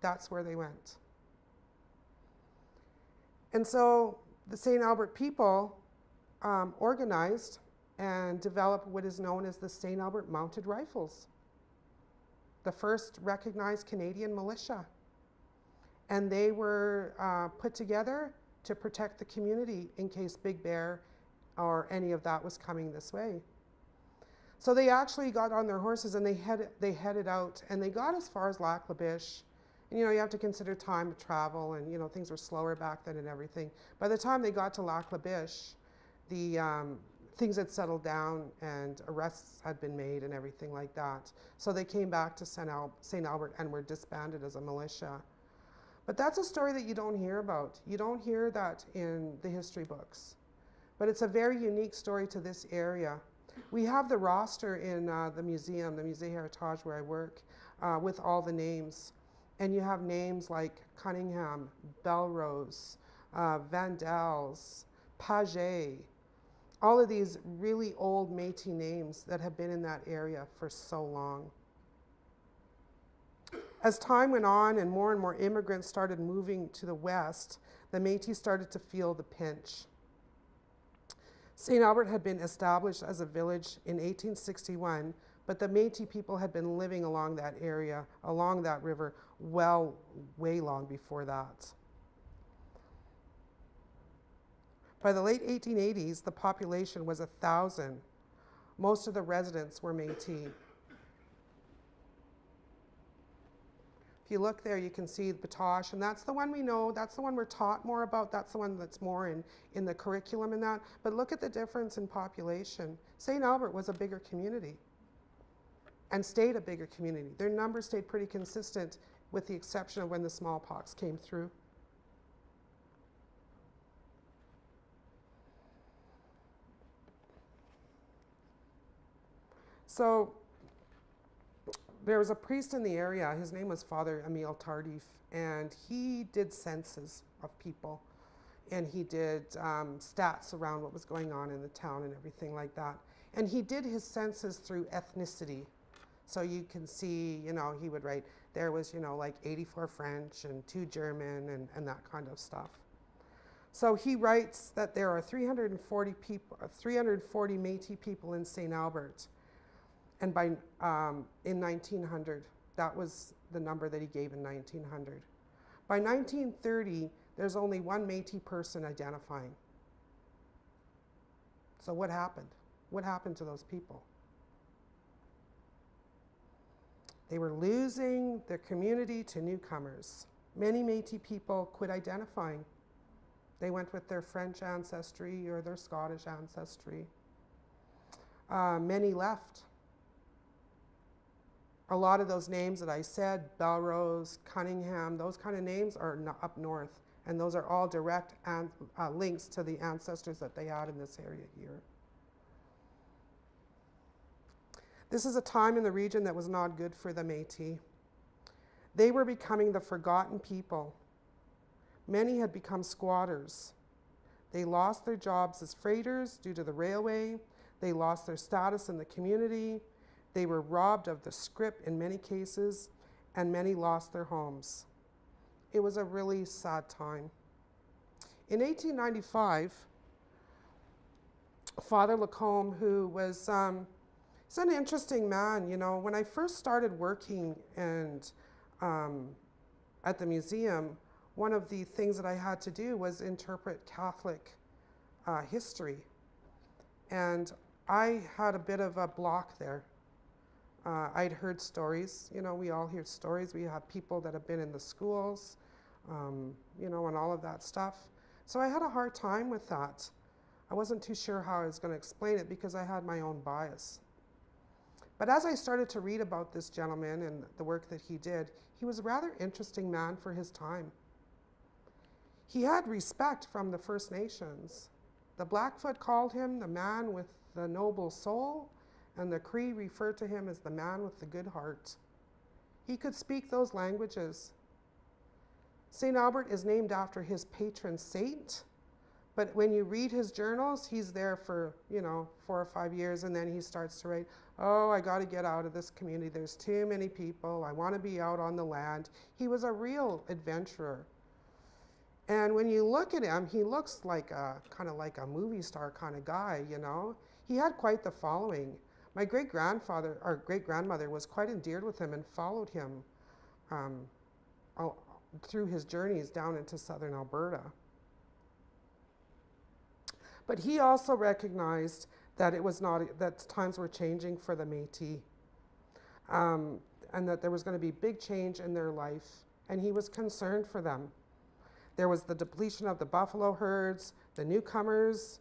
That's where they went. And so the St. Albert people organized and developed what is known as the St. Albert Mounted Rifles, the first recognized Canadian militia. And they were put together to protect the community in case Big Bear or any of that was coming this way. So they actually got on their horses and they headed out, and they got as far as Lac La Biche. And you have to consider time to travel, and things were slower back then and everything. By the time they got to Lac La Biche, the things had settled down and arrests had been made and everything like that. So they came back to St. Albert and were disbanded as a militia. But that's a story that you don't hear about. You don't hear that in the history books. But it's a very unique story to this area. We have the roster in the museum, the Musée Héritage where I work, with all the names. And you have names like Cunningham, Belrose, Vandals, Paget, all of these really old Métis names that have been in that area for so long. As time went on and more immigrants started moving to the west, the Métis started to feel the pinch. St. Albert had been established as a village in 1861, but the Métis people had been living along that area, along that river, way long before that. By the late 1880s, the population was 1,000. Most of the residents were Métis. If you look there, you can see Batoche, and that's the one we know, that's the one we're taught more about, that's the one that's more in the curriculum and that. But look at the difference in population. St. Albert was a bigger community and stayed a bigger community. Their numbers stayed pretty consistent with the exception of when the smallpox came through. So there was a priest in the area, his name was Father Emile Tardif, and he did census of people, and he did stats around what was going on in the town and everything like that. And he did his census through ethnicity. So you can see, you know, he would write, there was, you know, like 84 French and 2 German and that kind of stuff. So he writes that there are 340 Métis people in St. Albert. And by in 1900, that was the number that he gave in 1900. By 1930, there's only one Métis person identifying. So what happened? What happened to those people? They were losing their community to newcomers. Many Métis people quit identifying. They went with their French ancestry or their Scottish ancestry. Many left. A lot of those names that I said, Belrose, Cunningham, those kind of names are up north. And those are all direct links to the ancestors that they had in this area here. This is a time in the region that was not good for the Métis. They were becoming the forgotten people. Many had become squatters. They lost their jobs as freighters due to the railway. They lost their status in the community. They were robbed of the scrip in many cases, and many lost their homes. It was a really sad time. In 1895, Father Lacombe, who was he's an interesting man, you know. When I first started working and at the museum, one of the things that I had to do was interpret Catholic history. And I had a bit of a block there. I'd heard stories, you know, we all hear stories. We have people that have been in the schools, you know, and all of that stuff. So I had a hard time with that. I wasn't too sure how I was going to explain it because I had my own bias. But as I started to read about this gentleman and the work that he did, he was a rather interesting man for his time. He had respect from the First Nations. The Blackfoot called him the man with the noble soul, and the Cree referred to him as the man with the good heart. He could speak those languages. St. Albert is named after his patron saint, but when you read his journals, he's there for, you know, 4 or 5 years, and then he starts to write, oh, I got to get out of this community. There's too many people. I want to be out on the land. He was a real adventurer. And when you look at him, he looks like kind of like a movie star kind of guy, you know. He had quite the following. My great-grandmother was quite endeared with him and followed him through his journeys down into southern Alberta. But he also recognized that that times were changing for the Métis, and that there was going to be big change in their life, and he was concerned for them. There was the depletion of the buffalo herds, the newcomers.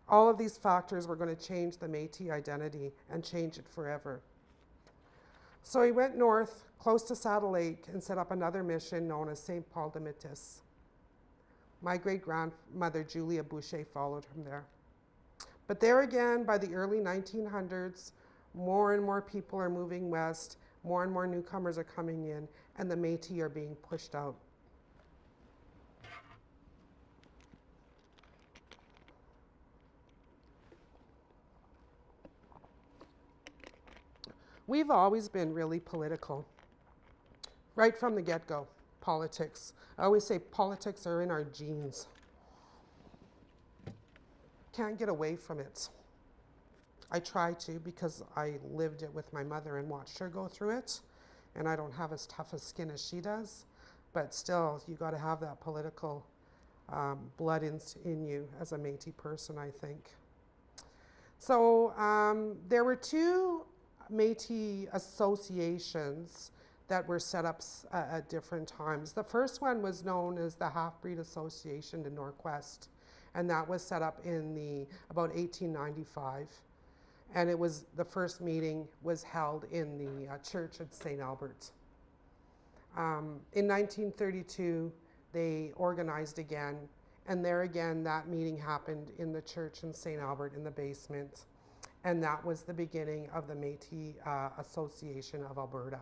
All of these factors were going to change the Métis identity and change it forever. So he went north, close to Saddle Lake, and set up another mission known as St. Paul de Metis. My great-grandmother, Julia Boucher, followed him there. But there again, by the early 1900s, more and more people are moving west, more and more newcomers are coming in, and the Métis are being pushed out. We've always been really political, right from the get-go, politics. I always say politics are in our genes. Can't get away from it. I try to because I lived it with my mother and watched her go through it, and I don't have as tough a skin as she does, but still, you got to have that political blood in you as a Métis person, I think. So there were 2 Métis associations that were set up at different times. The first one was known as the Half-Breed Association to Northwest, and that was set up in about 1895. And it was, the first meeting was held in the church at St. Albert. In 1932, they organized again, and there again, that meeting happened in the church in St. Albert in the basement. And that was the beginning of the Metis Association of Alberta.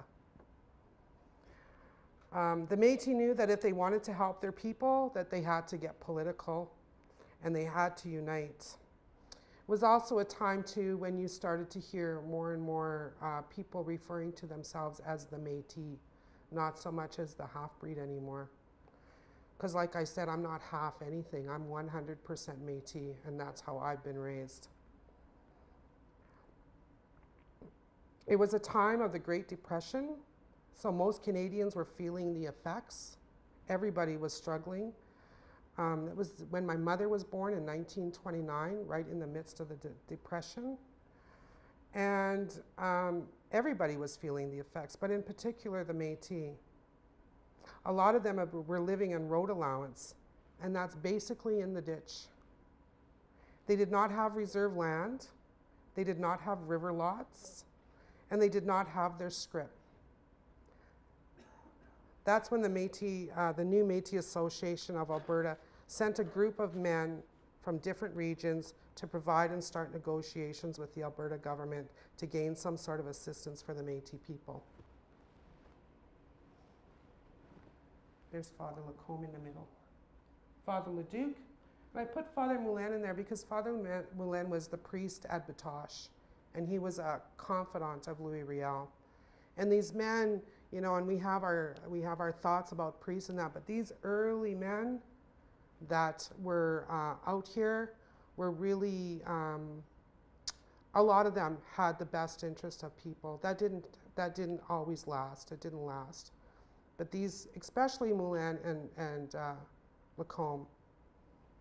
The Metis knew that if they wanted to help their people, that they had to get political, and they had to unite. It was also a time, too, when you started to hear more and more people referring to themselves as the Metis, not so much as the half-breed anymore. Because like I said, I'm not half anything. I'm 100% Metis, and that's how I've been raised. It was a time of the Great Depression, so most Canadians were feeling the effects. Everybody was struggling. It was when my mother was born in 1929, right in the midst of the Depression. And everybody was feeling the effects, but in particular the Métis. A lot of them were living in road allowance, and that's basically in the ditch. They did not have reserve land, they did not have river lots, and they did not have their scrip. That's when the Métis, the new Métis Association of Alberta sent a group of men from different regions to provide and start negotiations with the Alberta government to gain some sort of assistance for the Métis people. There's Father Lacombe in the middle. Father Leduc, and I put Father Moulin in there because Father Moulin was the priest at Batoche, and he was a confidant of Louis Riel. And these men, you know, and we have our thoughts about priests and that, but these early men that were out here were really, a lot of them had the best interest of people. That didn't always last. It didn't last. But these, especially Moulin and Lacombe,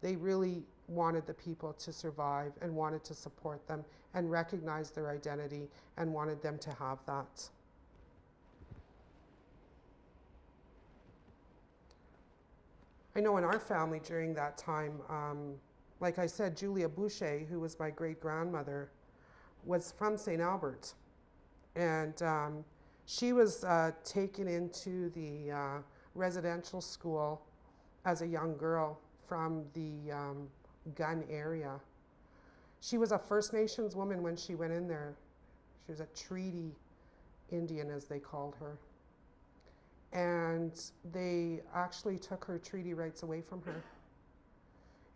they really wanted the people to survive and wanted to support them and recognize their identity and wanted them to have that. I know in our family during that time, like I said, Julia Boucher, who was my great-grandmother, was from St. Albert. And she was taken into the residential school as a young girl from the gun area. She was a First Nations woman when she went in there. She was a treaty Indian, as they called her. And they actually took her treaty rights away from her.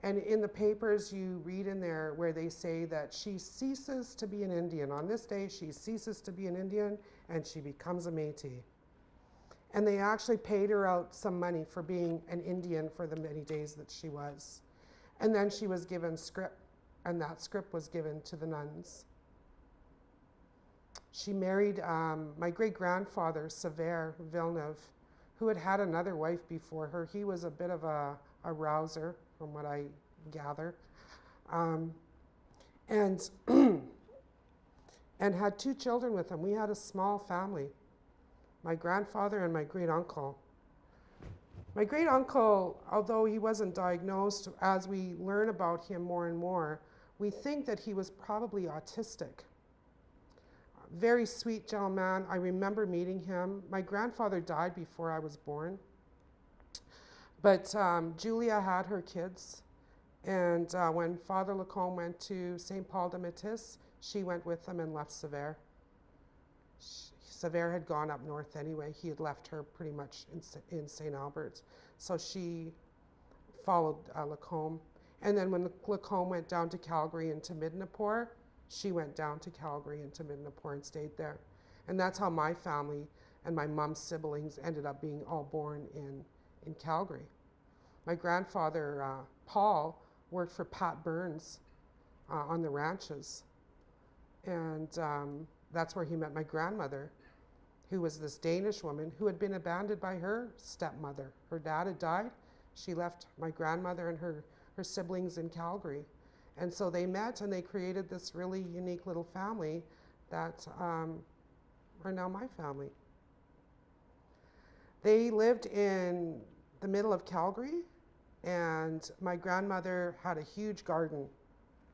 And in the papers, you read in there where they say that she ceases to be an Indian. On this day, she ceases to be an Indian, and she becomes a Métis. And they actually paid her out some money for being an Indian for the many days that she was. And then she was given scrip, and that scrip was given to the nuns. She married my great-grandfather, Sever Villeneuve, who had had another wife before her. He was a bit of a rouser, from what I gather, and had 2 children with him. We had a small family, my grandfather and my great-uncle. My great-uncle, although he wasn't diagnosed, as we learn about him more and more, we think that he was probably autistic. Very sweet gentleman. I remember meeting him. My grandfather died before I was born. But Julia had her kids. And when Father Lacombe went to St. Paul de Metis, she went with them and left Sever. Sever had gone up north anyway. He had left her pretty much in St. Albert. So she followed Lacombe. And then when Lacombe went down to Calgary and to Midnapore, she went down to Calgary and to Midnapore and stayed there. And that's how my family and my mom's siblings ended up being all born in Calgary. My grandfather, Paul, worked for Pat Burns on the ranches. And that's where he met my grandmother, who was this Danish woman who had been abandoned by her stepmother. Her dad had died. She left my grandmother and her siblings in Calgary. And so they met and they created this really unique little family that are now my family. They lived in the middle of Calgary, and my grandmother had a huge garden,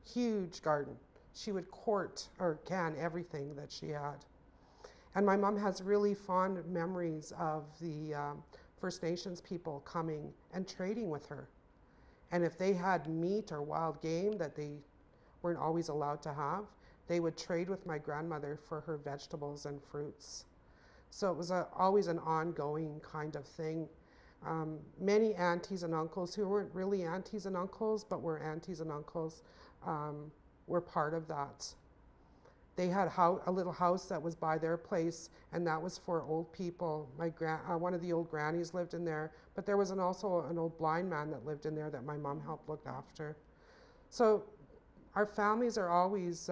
huge garden. She would quart or can everything that she had. And my mom has really fond memories of the First Nations people coming and trading with her. And if they had meat or wild game that they weren't always allowed to have, they would trade with my grandmother for her vegetables and fruits. So it was always an ongoing kind of thing. Many aunties and uncles who weren't really aunties and uncles, but were aunties and uncles, were part of that. They had a little house that was by their place, and that was for old people. One of the old grannies lived in there, but there was also an old blind man that lived in there that my mom helped look after. So our families are always,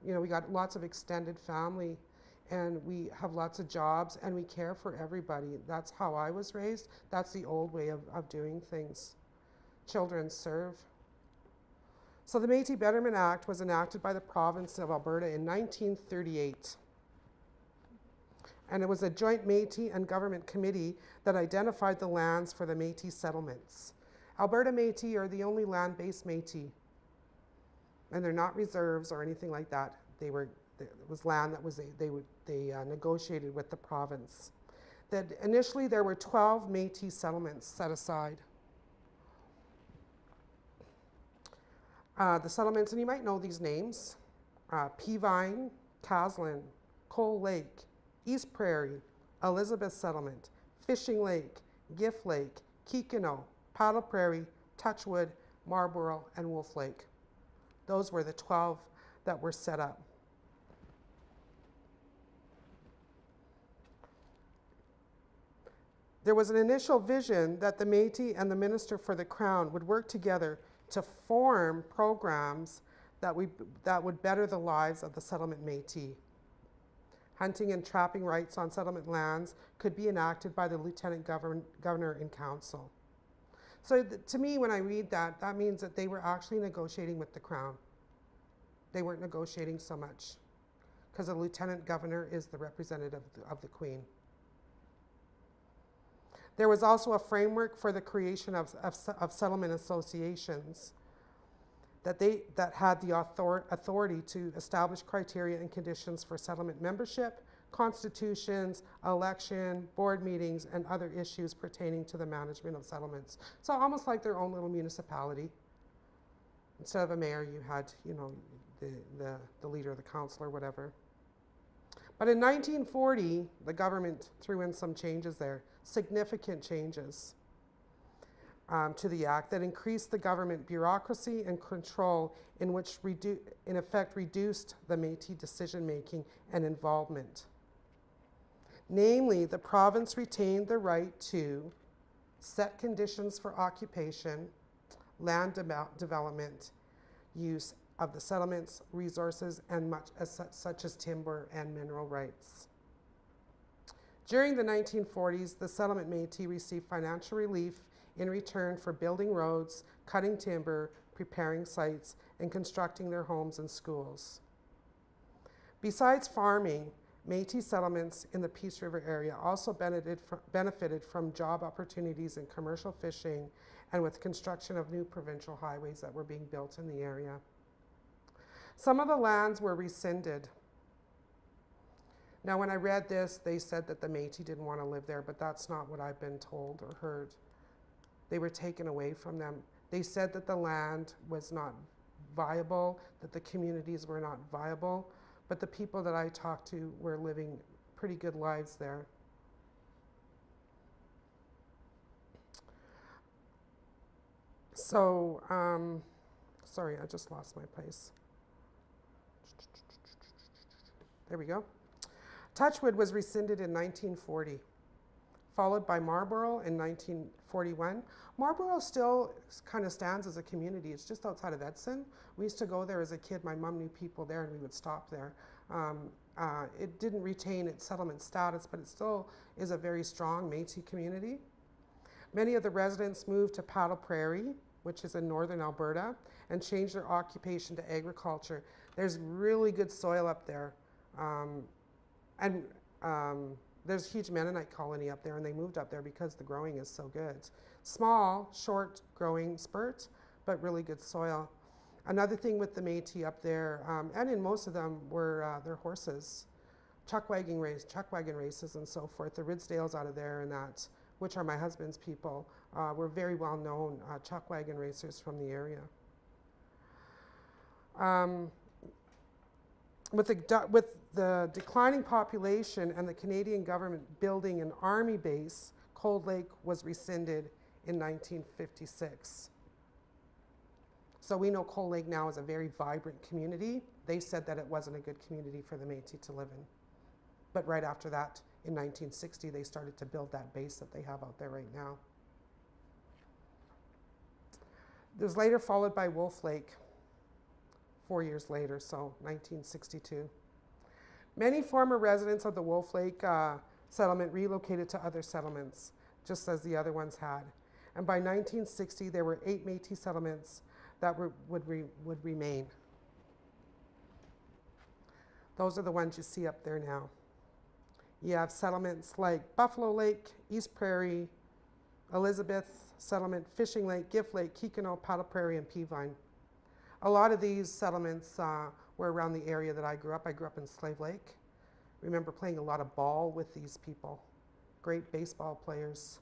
we got lots of extended family, and we have lots of jobs, and we care for everybody. That's how I was raised. That's the old way of doing things. Children serve. So the Métis Betterment Act was enacted by the province of Alberta in 1938. And it was a joint Métis and government committee that identified the lands for the Métis settlements. Alberta Métis are the only land-based Métis. And they're not reserves or anything like that. It was land that they negotiated with the province. That initially there were 12 Métis settlements set aside. The settlements, and you might know these names, Peavine, Caslin, Coal Lake, East Prairie, Elizabeth Settlement, Fishing Lake, Gift Lake, Kikino, Paddle Prairie, Touchwood, Marlborough, and Wolf Lake. Those were the 12 that were set up. There was an initial vision that the Métis and the Minister for the Crown would work together to form programs that would better the lives of the settlement Métis. Hunting and trapping rights on settlement lands could be enacted by the Lieutenant Governor in Council. So to me, when I read that, that means that they were actually negotiating with the Crown. They weren't negotiating so much, because the Lieutenant Governor is the representative of the Queen. There was also a framework for the creation of settlement associations that had the authority to establish criteria and conditions for settlement membership, constitutions, election, board meetings, and other issues pertaining to the management of settlements. So almost like their own little municipality. Instead of a mayor, you had, the leader of the council or whatever. But in 1940, the government threw in some changes there, significant changes to the act that increased the government bureaucracy and control, in which in effect reduced the Métis decision-making and involvement. Namely, the province retained the right to set conditions for occupation, land development, use of the settlements, resources, and such as timber and mineral rights. During the 1940s, the settlement Métis received financial relief in return for building roads, cutting timber, preparing sites, and constructing their homes and schools. Besides farming, Métis settlements in the Peace River area also benefited from job opportunities in commercial fishing and with construction of new provincial highways that were being built in the area. Some of the lands were rescinded. Now, when I read this, they said that the Métis didn't want to live there, but that's not what I've been told or heard. They were taken away from them. They said that the land was not viable, that the communities were not viable, but the people that I talked to were living pretty good lives there. So, sorry, I just lost my place. There we go. Touchwood was rescinded in 1940, followed by Marlborough in 1941. Marlborough still kind of stands as a community. It's just outside of Edson. We used to go there as a kid. My mom knew people there, and we would stop there. It didn't retain its settlement status, but it still is a very strong Métis community. Many of the residents moved to Paddle Prairie, which is in northern Alberta, and changed their occupation to agriculture. There's really good soil up there. there's a huge Mennonite colony up there, and they moved up there because the growing is so good. Small, short growing spurt, but really good soil. Another thing with the Métis up there, and in most of them, were their horses, chuck wagon races and so forth. The Ridsdales out of there and that, which are my husband's people, were very well known chuck wagon racers from the area. With the declining population and the Canadian government building an army base, Cold Lake was rescinded in 1956. So we know Cold Lake now is a very vibrant community. They said that it wasn't a good community for the Métis to live in. But right after that, in 1960, they started to build that base that they have out there right now. It was later followed by Wolf Lake, 4 years later, so 1962. Many former residents of the Wolf Lake settlement relocated to other settlements, just as the other ones had. And by 1960, there were 8 Métis settlements that would remain. Those are the ones you see up there now. You have settlements like Buffalo Lake, East Prairie, Elizabeth Settlement, Fishing Lake, Gift Lake, Kikino, Paddle Prairie, and Peavine. A lot of these settlements were around the area that I grew up. I grew up in Slave Lake. Remember playing a lot of ball with these people. Great baseball players.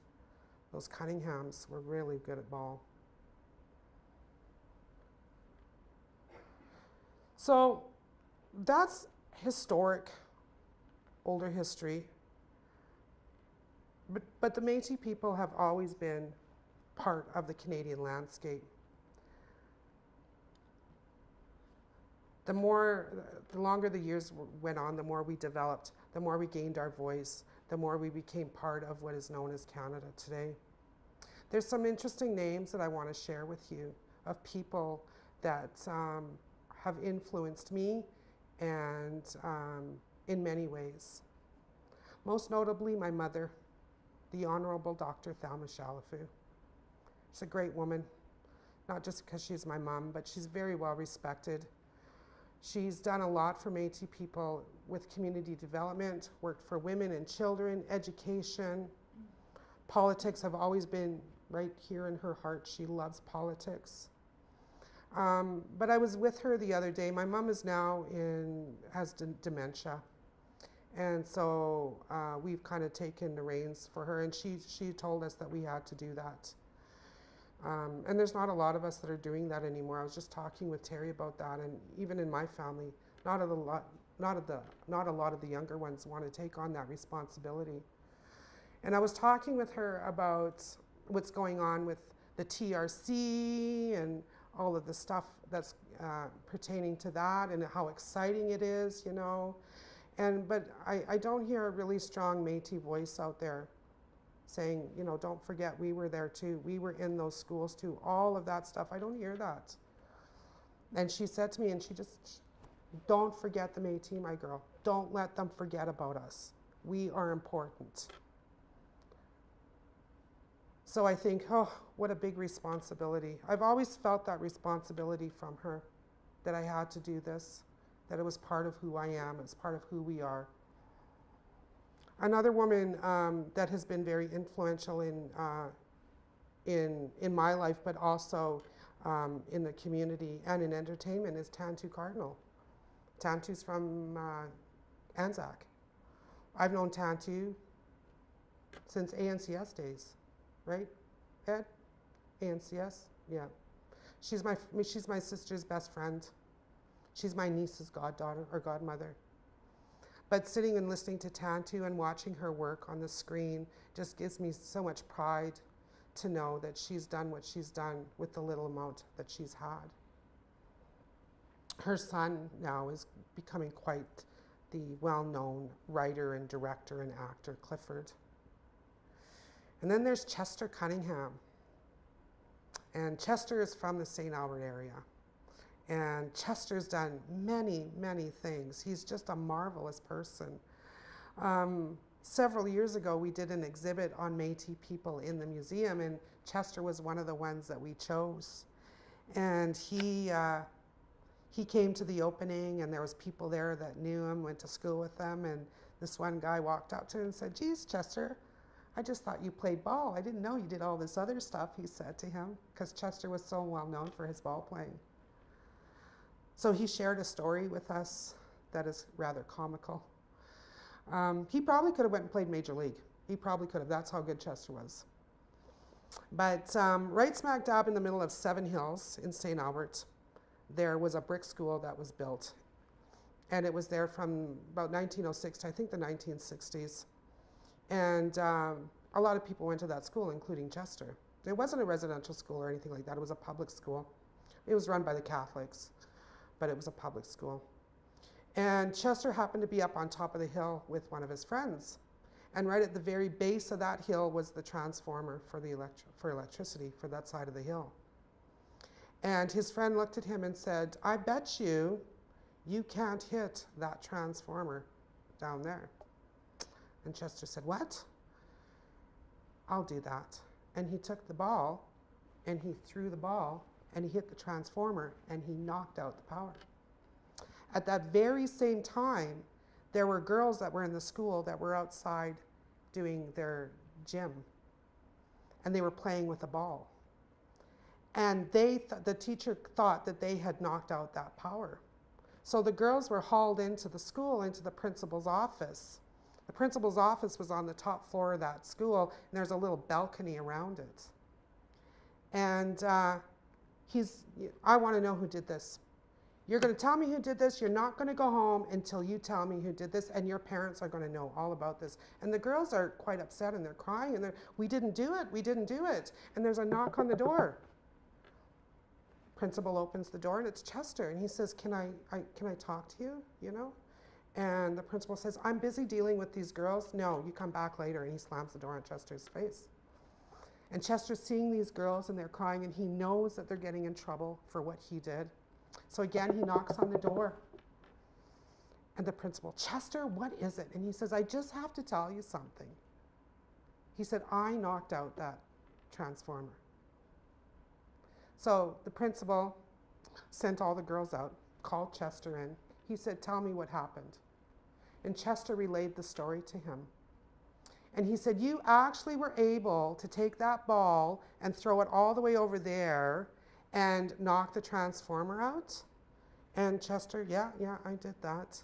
Those Cunninghams were really good at ball. So that's historic, older history. But the Métis people have always been part of the Canadian landscape. The longer the years went on, the more we developed, the more we gained our voice, the more we became part of what is known as Canada today. There's some interesting names that I want to share with you of people that have influenced me and in many ways. Most notably, my mother, the Honorable Dr. Thelma Chalafu. She's a great woman, not just because she's my mom, but she's very well respected. She's done a lot for Métis people with community development, worked for women and children, education. Politics have always been right here in her heart. She loves politics. But I was with her the other day. My mom is now has dementia. And so we've kind of taken the reins for her, and she told us that we had to do that. And there's not a lot of us that are doing that anymore. I was just talking with Terry about that, and even in my family, not a lot of the younger ones want to take on that responsibility. And I was talking with her about what's going on with the TRC and all of the stuff that's pertaining to that, and how exciting it is, you know. But I don't hear a really strong Métis voice out there saying, you know, don't forget we were there too. We were in those schools too. All of that stuff, I don't hear that. And she said to me, and she just, don't forget the Métis, my girl. Don't let them forget about us. We are important. So I think, oh, what a big responsibility. I've always felt that responsibility from her, that I had to do this, that it was part of who I am, it's part of who we are. Another woman that has been very influential in my life, but also in the community and in entertainment, is Tantu Cardinal. Tantu's from Anzac. I've known Tantu since ANCS days, right, Ed? ANCS, yeah. She's my sister's best friend. She's my niece's goddaughter or godmother. But sitting and listening to Tantu and watching her work on the screen just gives me so much pride to know that she's done what she's done with the little amount that she's had. Her son now is becoming quite the well-known writer and director and actor, Clifford. And then there's Chester Cunningham. And Chester is from the St. Albert area. And Chester's done many, many things. He's just a marvelous person. Several years ago, we did an exhibit on Métis people in the museum, and Chester was one of the ones that we chose. And he came to the opening, and there was people there that knew him, went to school with them, and This one guy walked up to him and said, "Geez, Chester, I just thought you played ball. I didn't know you did all this other stuff," he said to him, because Chester was so well known for his ball playing. So he shared a story with us that is rather comical. He probably could have went and played Major League. He probably could have. That's how good Chester was. But right smack dab in the middle of Seven Hills in St. Albert, there was a brick school that was built. And it was there from about 1906 to I think the 1960s. And a lot of people went to that school, including Chester. It wasn't a residential school or anything like that. It was a public school. It was run by the Catholics, but it was a public school. And Chester happened to be up on top of the hill with one of his friends. And right at the very base of that hill was the transformer for electricity for that side of the hill. And his friend looked at him and said, "I bet you can't hit that transformer down there." And Chester said, "What? I'll do that." And he took the ball and he threw the ball and he hit the transformer and he knocked out the power. At that very same time, there were girls that were in the school that were outside doing their gym, and they were playing with a ball. And the teacher thought that they had knocked out that power. So the girls were hauled into the school, into the principal's office. The principal's office was on the top floor of that school, and there's a little balcony around it. And I want to know who did this. You're going to tell me who did this. You're not going to go home until you tell me who did this, and your parents are going to know all about this. And the girls are quite upset, and they're crying, and "We didn't do it. We didn't do it." And there's a knock on the door. Principal opens the door, and it's Chester, and he says, can I talk to you, you know? And the principal says, "I'm busy dealing with these girls. No, you come back later." And he slams the door on Chester's face. And Chester's seeing these girls, and they're crying, and he knows that they're getting in trouble for what he did. So again, he knocks on the door. And the principal, "Chester, what is it?" And he says, "I just have to tell you something." He said, "I knocked out that transformer." So the principal sent all the girls out, called Chester in. He said, "Tell me what happened." And Chester relayed the story to him. And he said, "You actually were able to take that ball and throw it all the way over there and knock the transformer out?" And Chester, yeah, I did that.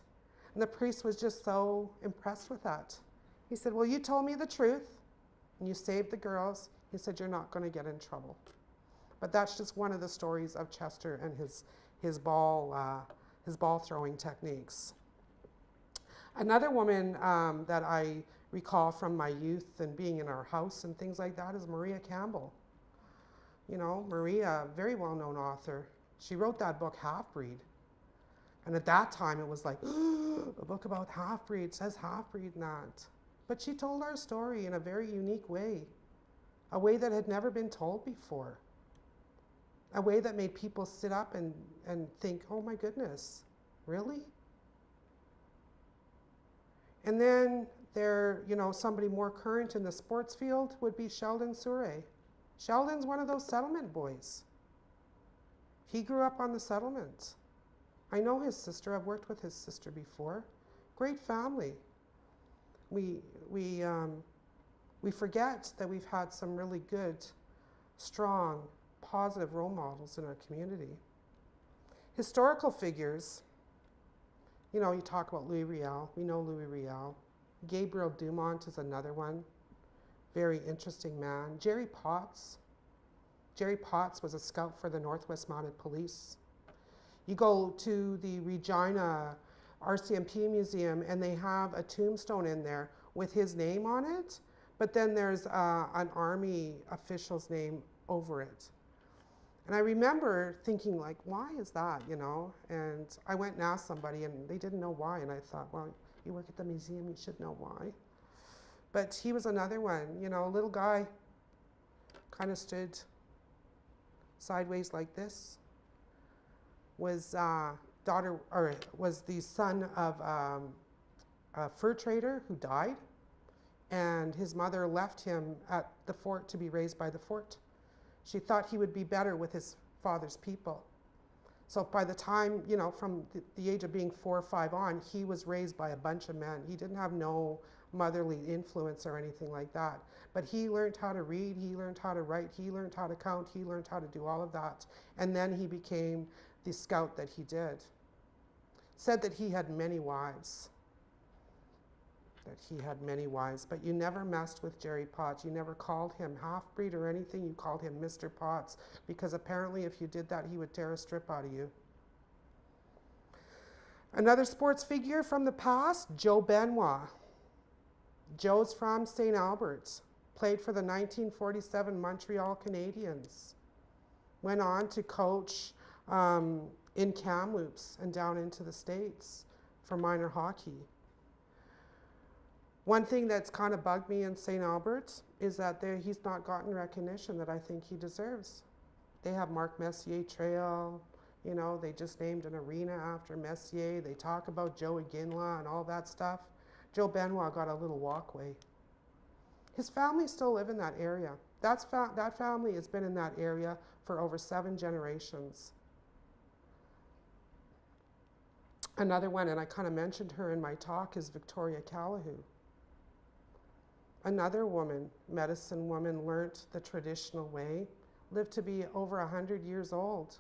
And the priest was just so impressed with that. He said, "Well, you told me the truth, and you saved the girls." He said, "You're not going to get in trouble." But that's just one of the stories of Chester and his ball throwing techniques. Another woman that I recall from my youth and being in our house and things like that is Maria Campbell. You know, Maria, very well-known author. She wrote that book, Half-Breed. And at that time, it was like, a book about half-breed, says half-breed in that. But she told our story in a very unique way, a way that had never been told before, a way that made people sit up and think, "Oh my goodness, really?" And then somebody more current in the sports field would be Sheldon Surrey. Sheldon's one of those settlement boys. He grew up on the settlement. I know his sister. I've worked with his sister before. Great family. We forget that we've had some really good, strong, positive role models in our community. Historical figures. You talk about Louis Riel. We know Louis Riel. Gabriel Dumont is another one. Very interesting man. Jerry Potts. Jerry Potts was a scout for the Northwest Mounted Police. You go to the Regina RCMP Museum, and they have a tombstone in there with his name on it, but then there's an Army official's name over it. And I remember thinking, like, why is that, And I went and asked somebody, and they didn't know why, and I thought, well, you work at the museum, you should know why. But he was another one, a little guy, kind of stood sideways like this, was the son of a fur trader who died, and his mother left him at the fort to be raised by the fort. She thought he would be better with his father's people. So by the time, you know, from the age of being 4 or 5 on, he was raised by a bunch of men. He didn't have no motherly influence or anything like that. But he learned how to read, he learned how to write, he learned how to count, he learned how to do all of that. And then he became the scout that he did. Said that he had many wives. But you never messed with Jerry Potts. You never called him half-breed or anything. You called him Mr. Potts, because apparently if you did that, he would tear a strip out of you. Another sports figure from the past, Joe Benoit. Joe's from St. Albert, played for the 1947 Montreal Canadiens. Went on to coach in Kamloops and down into the States for minor hockey. One thing that's kind of bugged me in St. Albert is that he's not gotten recognition that I think he deserves. They have Mark Messier Trail, you know, they just named an arena after Messier. They talk about Joe Iginla and all that stuff. Joe Benoit got a little walkway. His family still live in that area. That family has been in that area for over 7 generations. Another one, and I kind of mentioned her in my talk, is Victoria Calahoo. Another woman, medicine woman, learnt the traditional way, lived to be over 100 years old.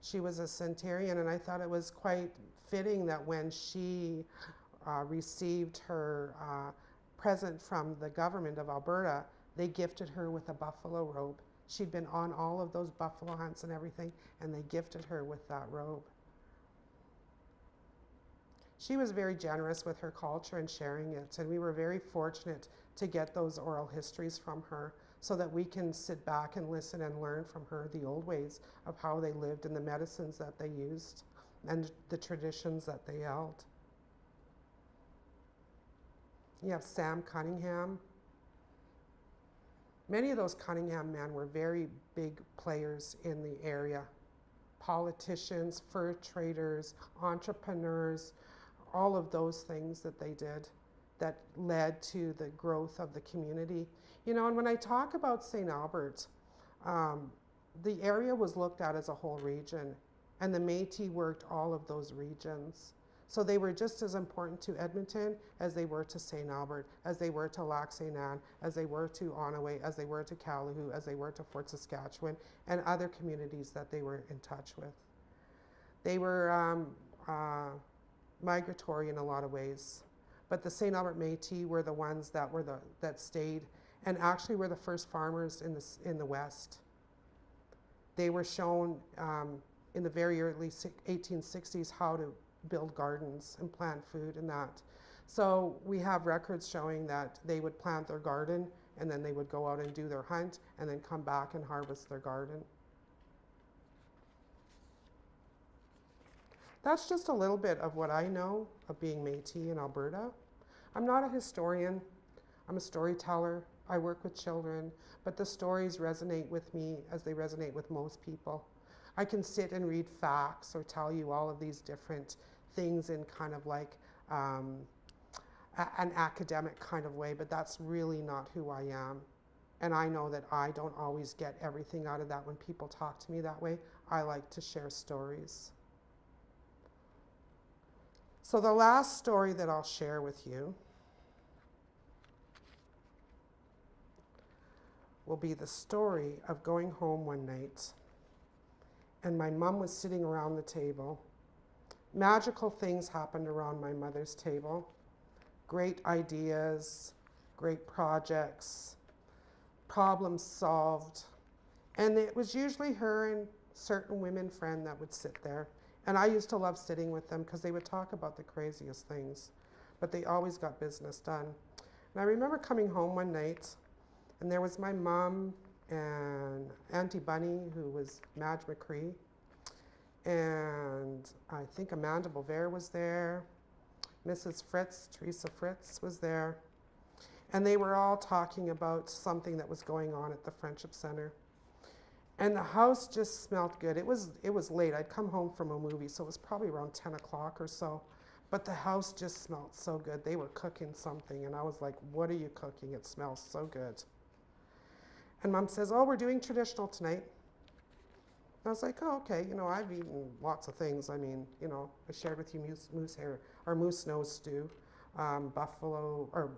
She was a centenarian, and I thought it was quite fitting that when she received her present from the government of Alberta, they gifted her with a buffalo robe. She'd been on all of those buffalo hunts and everything, and they gifted her with that robe. She was very generous with her culture and sharing it, and we were very fortunate to get those oral histories from her so that we can sit back and listen and learn from her the old ways of how they lived and the medicines that they used and the traditions that they held. You have Sam Cunningham. Many of those Cunningham men were very big players in the area. Politicians, fur traders, entrepreneurs, all of those things that they did that led to the growth of the community. You know, and when I talk about St. Albert, the area was looked at as a whole region, and the Metis worked all of those regions. So they were just as important to Edmonton as they were to St. Albert, as they were to Lac St. Anne, as they were to Onaway, as they were to Calahoo, as they were to Fort Saskatchewan, and other communities that they were in touch with. They were migratory in a lot of ways, but the St. Albert Metis were the ones that stayed, and actually were the first farmers in the West. They were shown in the very early 1860s how to build gardens and plant food and that. So we have records showing that they would plant their garden, and then they would go out and do their hunt, and then come back and harvest their garden. That's just a little bit of what I know of being Métis in Alberta. I'm not a historian. I'm a storyteller. I work with children, but the stories resonate with me as they resonate with most people. I can sit and read facts or tell you all of these different things in kind of like an academic kind of way, but that's really not who I am. And I know that I don't always get everything out of that when people talk to me that way. I like to share stories. So the last story that I'll share with you will be the story of going home one night, and my mom was sitting around the table. Magical things happened around my mother's table. Great ideas, great projects, problems solved. And it was usually her and certain women friend that would sit there. And I used to love sitting with them because they would talk about the craziest things, but they always got business done. And I remember coming home one night, and there was my mom and Auntie Bunny, who was Madge McCree, and I think Amanda Bovair was there, Mrs. Fritz, Teresa Fritz was there, and they were all talking about something that was going on at the Friendship Center. And the house just smelled good. It was late. I'd come home from a movie, so it was probably around 10 o'clock or so. But the house just smelled so good. They were cooking something, and I was like, what are you cooking? It smells so good. And Mom says, oh, we're doing traditional tonight. I was like, oh, okay, I've eaten lots of things. I mean, I shared with you moose hair or moose nose stew, buffalo or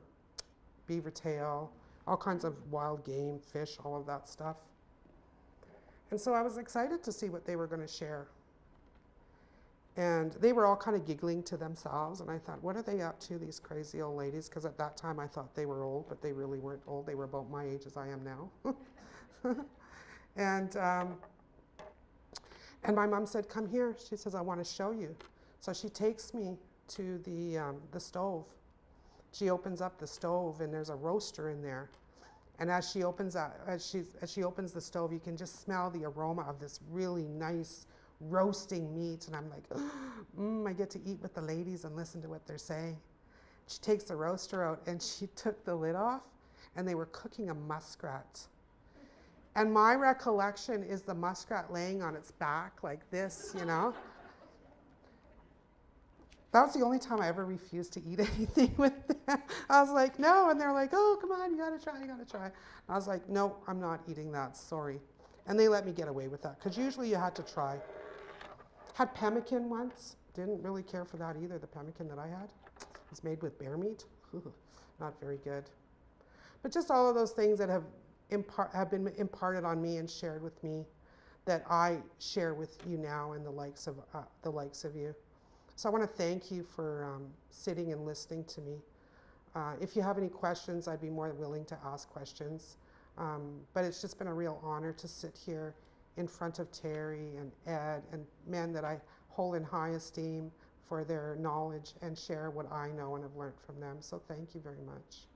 beaver tail, all kinds of wild game, fish, all of that stuff. And so I was excited to see what they were going to share. And they were all kind of giggling to themselves, and I thought, what are they up to, these crazy old ladies? Because at that time I thought they were old, but they really weren't old. They were about my age as I am now. And my mom said, come here. She says, I want to show you. So she takes me to the stove. She opens up the stove, and there's a roaster in there. And as she opens the stove, you can just smell the aroma of this really nice roasting meat. And I'm like, I get to eat with the ladies and listen to what they're saying. She takes the roaster out, and she took the lid off, and they were cooking a muskrat. And my recollection is the muskrat laying on its back like this, That was the only time I ever refused to eat anything with them. I was like, no. And they're like, oh, come on, you gotta try. And I was like, no, I'm not eating that, sorry. And they let me get away with that, because usually you had to try. Had pemmican once. Didn't really care for that either, the pemmican that I had. It was made with bear meat. Not very good. But just all of those things that have been imparted on me and shared with me, that I share with you now, and the likes of you. So I want to thank you for sitting and listening to me. If you have any questions, I'd be more than willing to ask questions. But it's just been a real honor to sit here in front of Terry and Ed and men that I hold in high esteem for their knowledge, and share what I know and have learned from them. So thank you very much.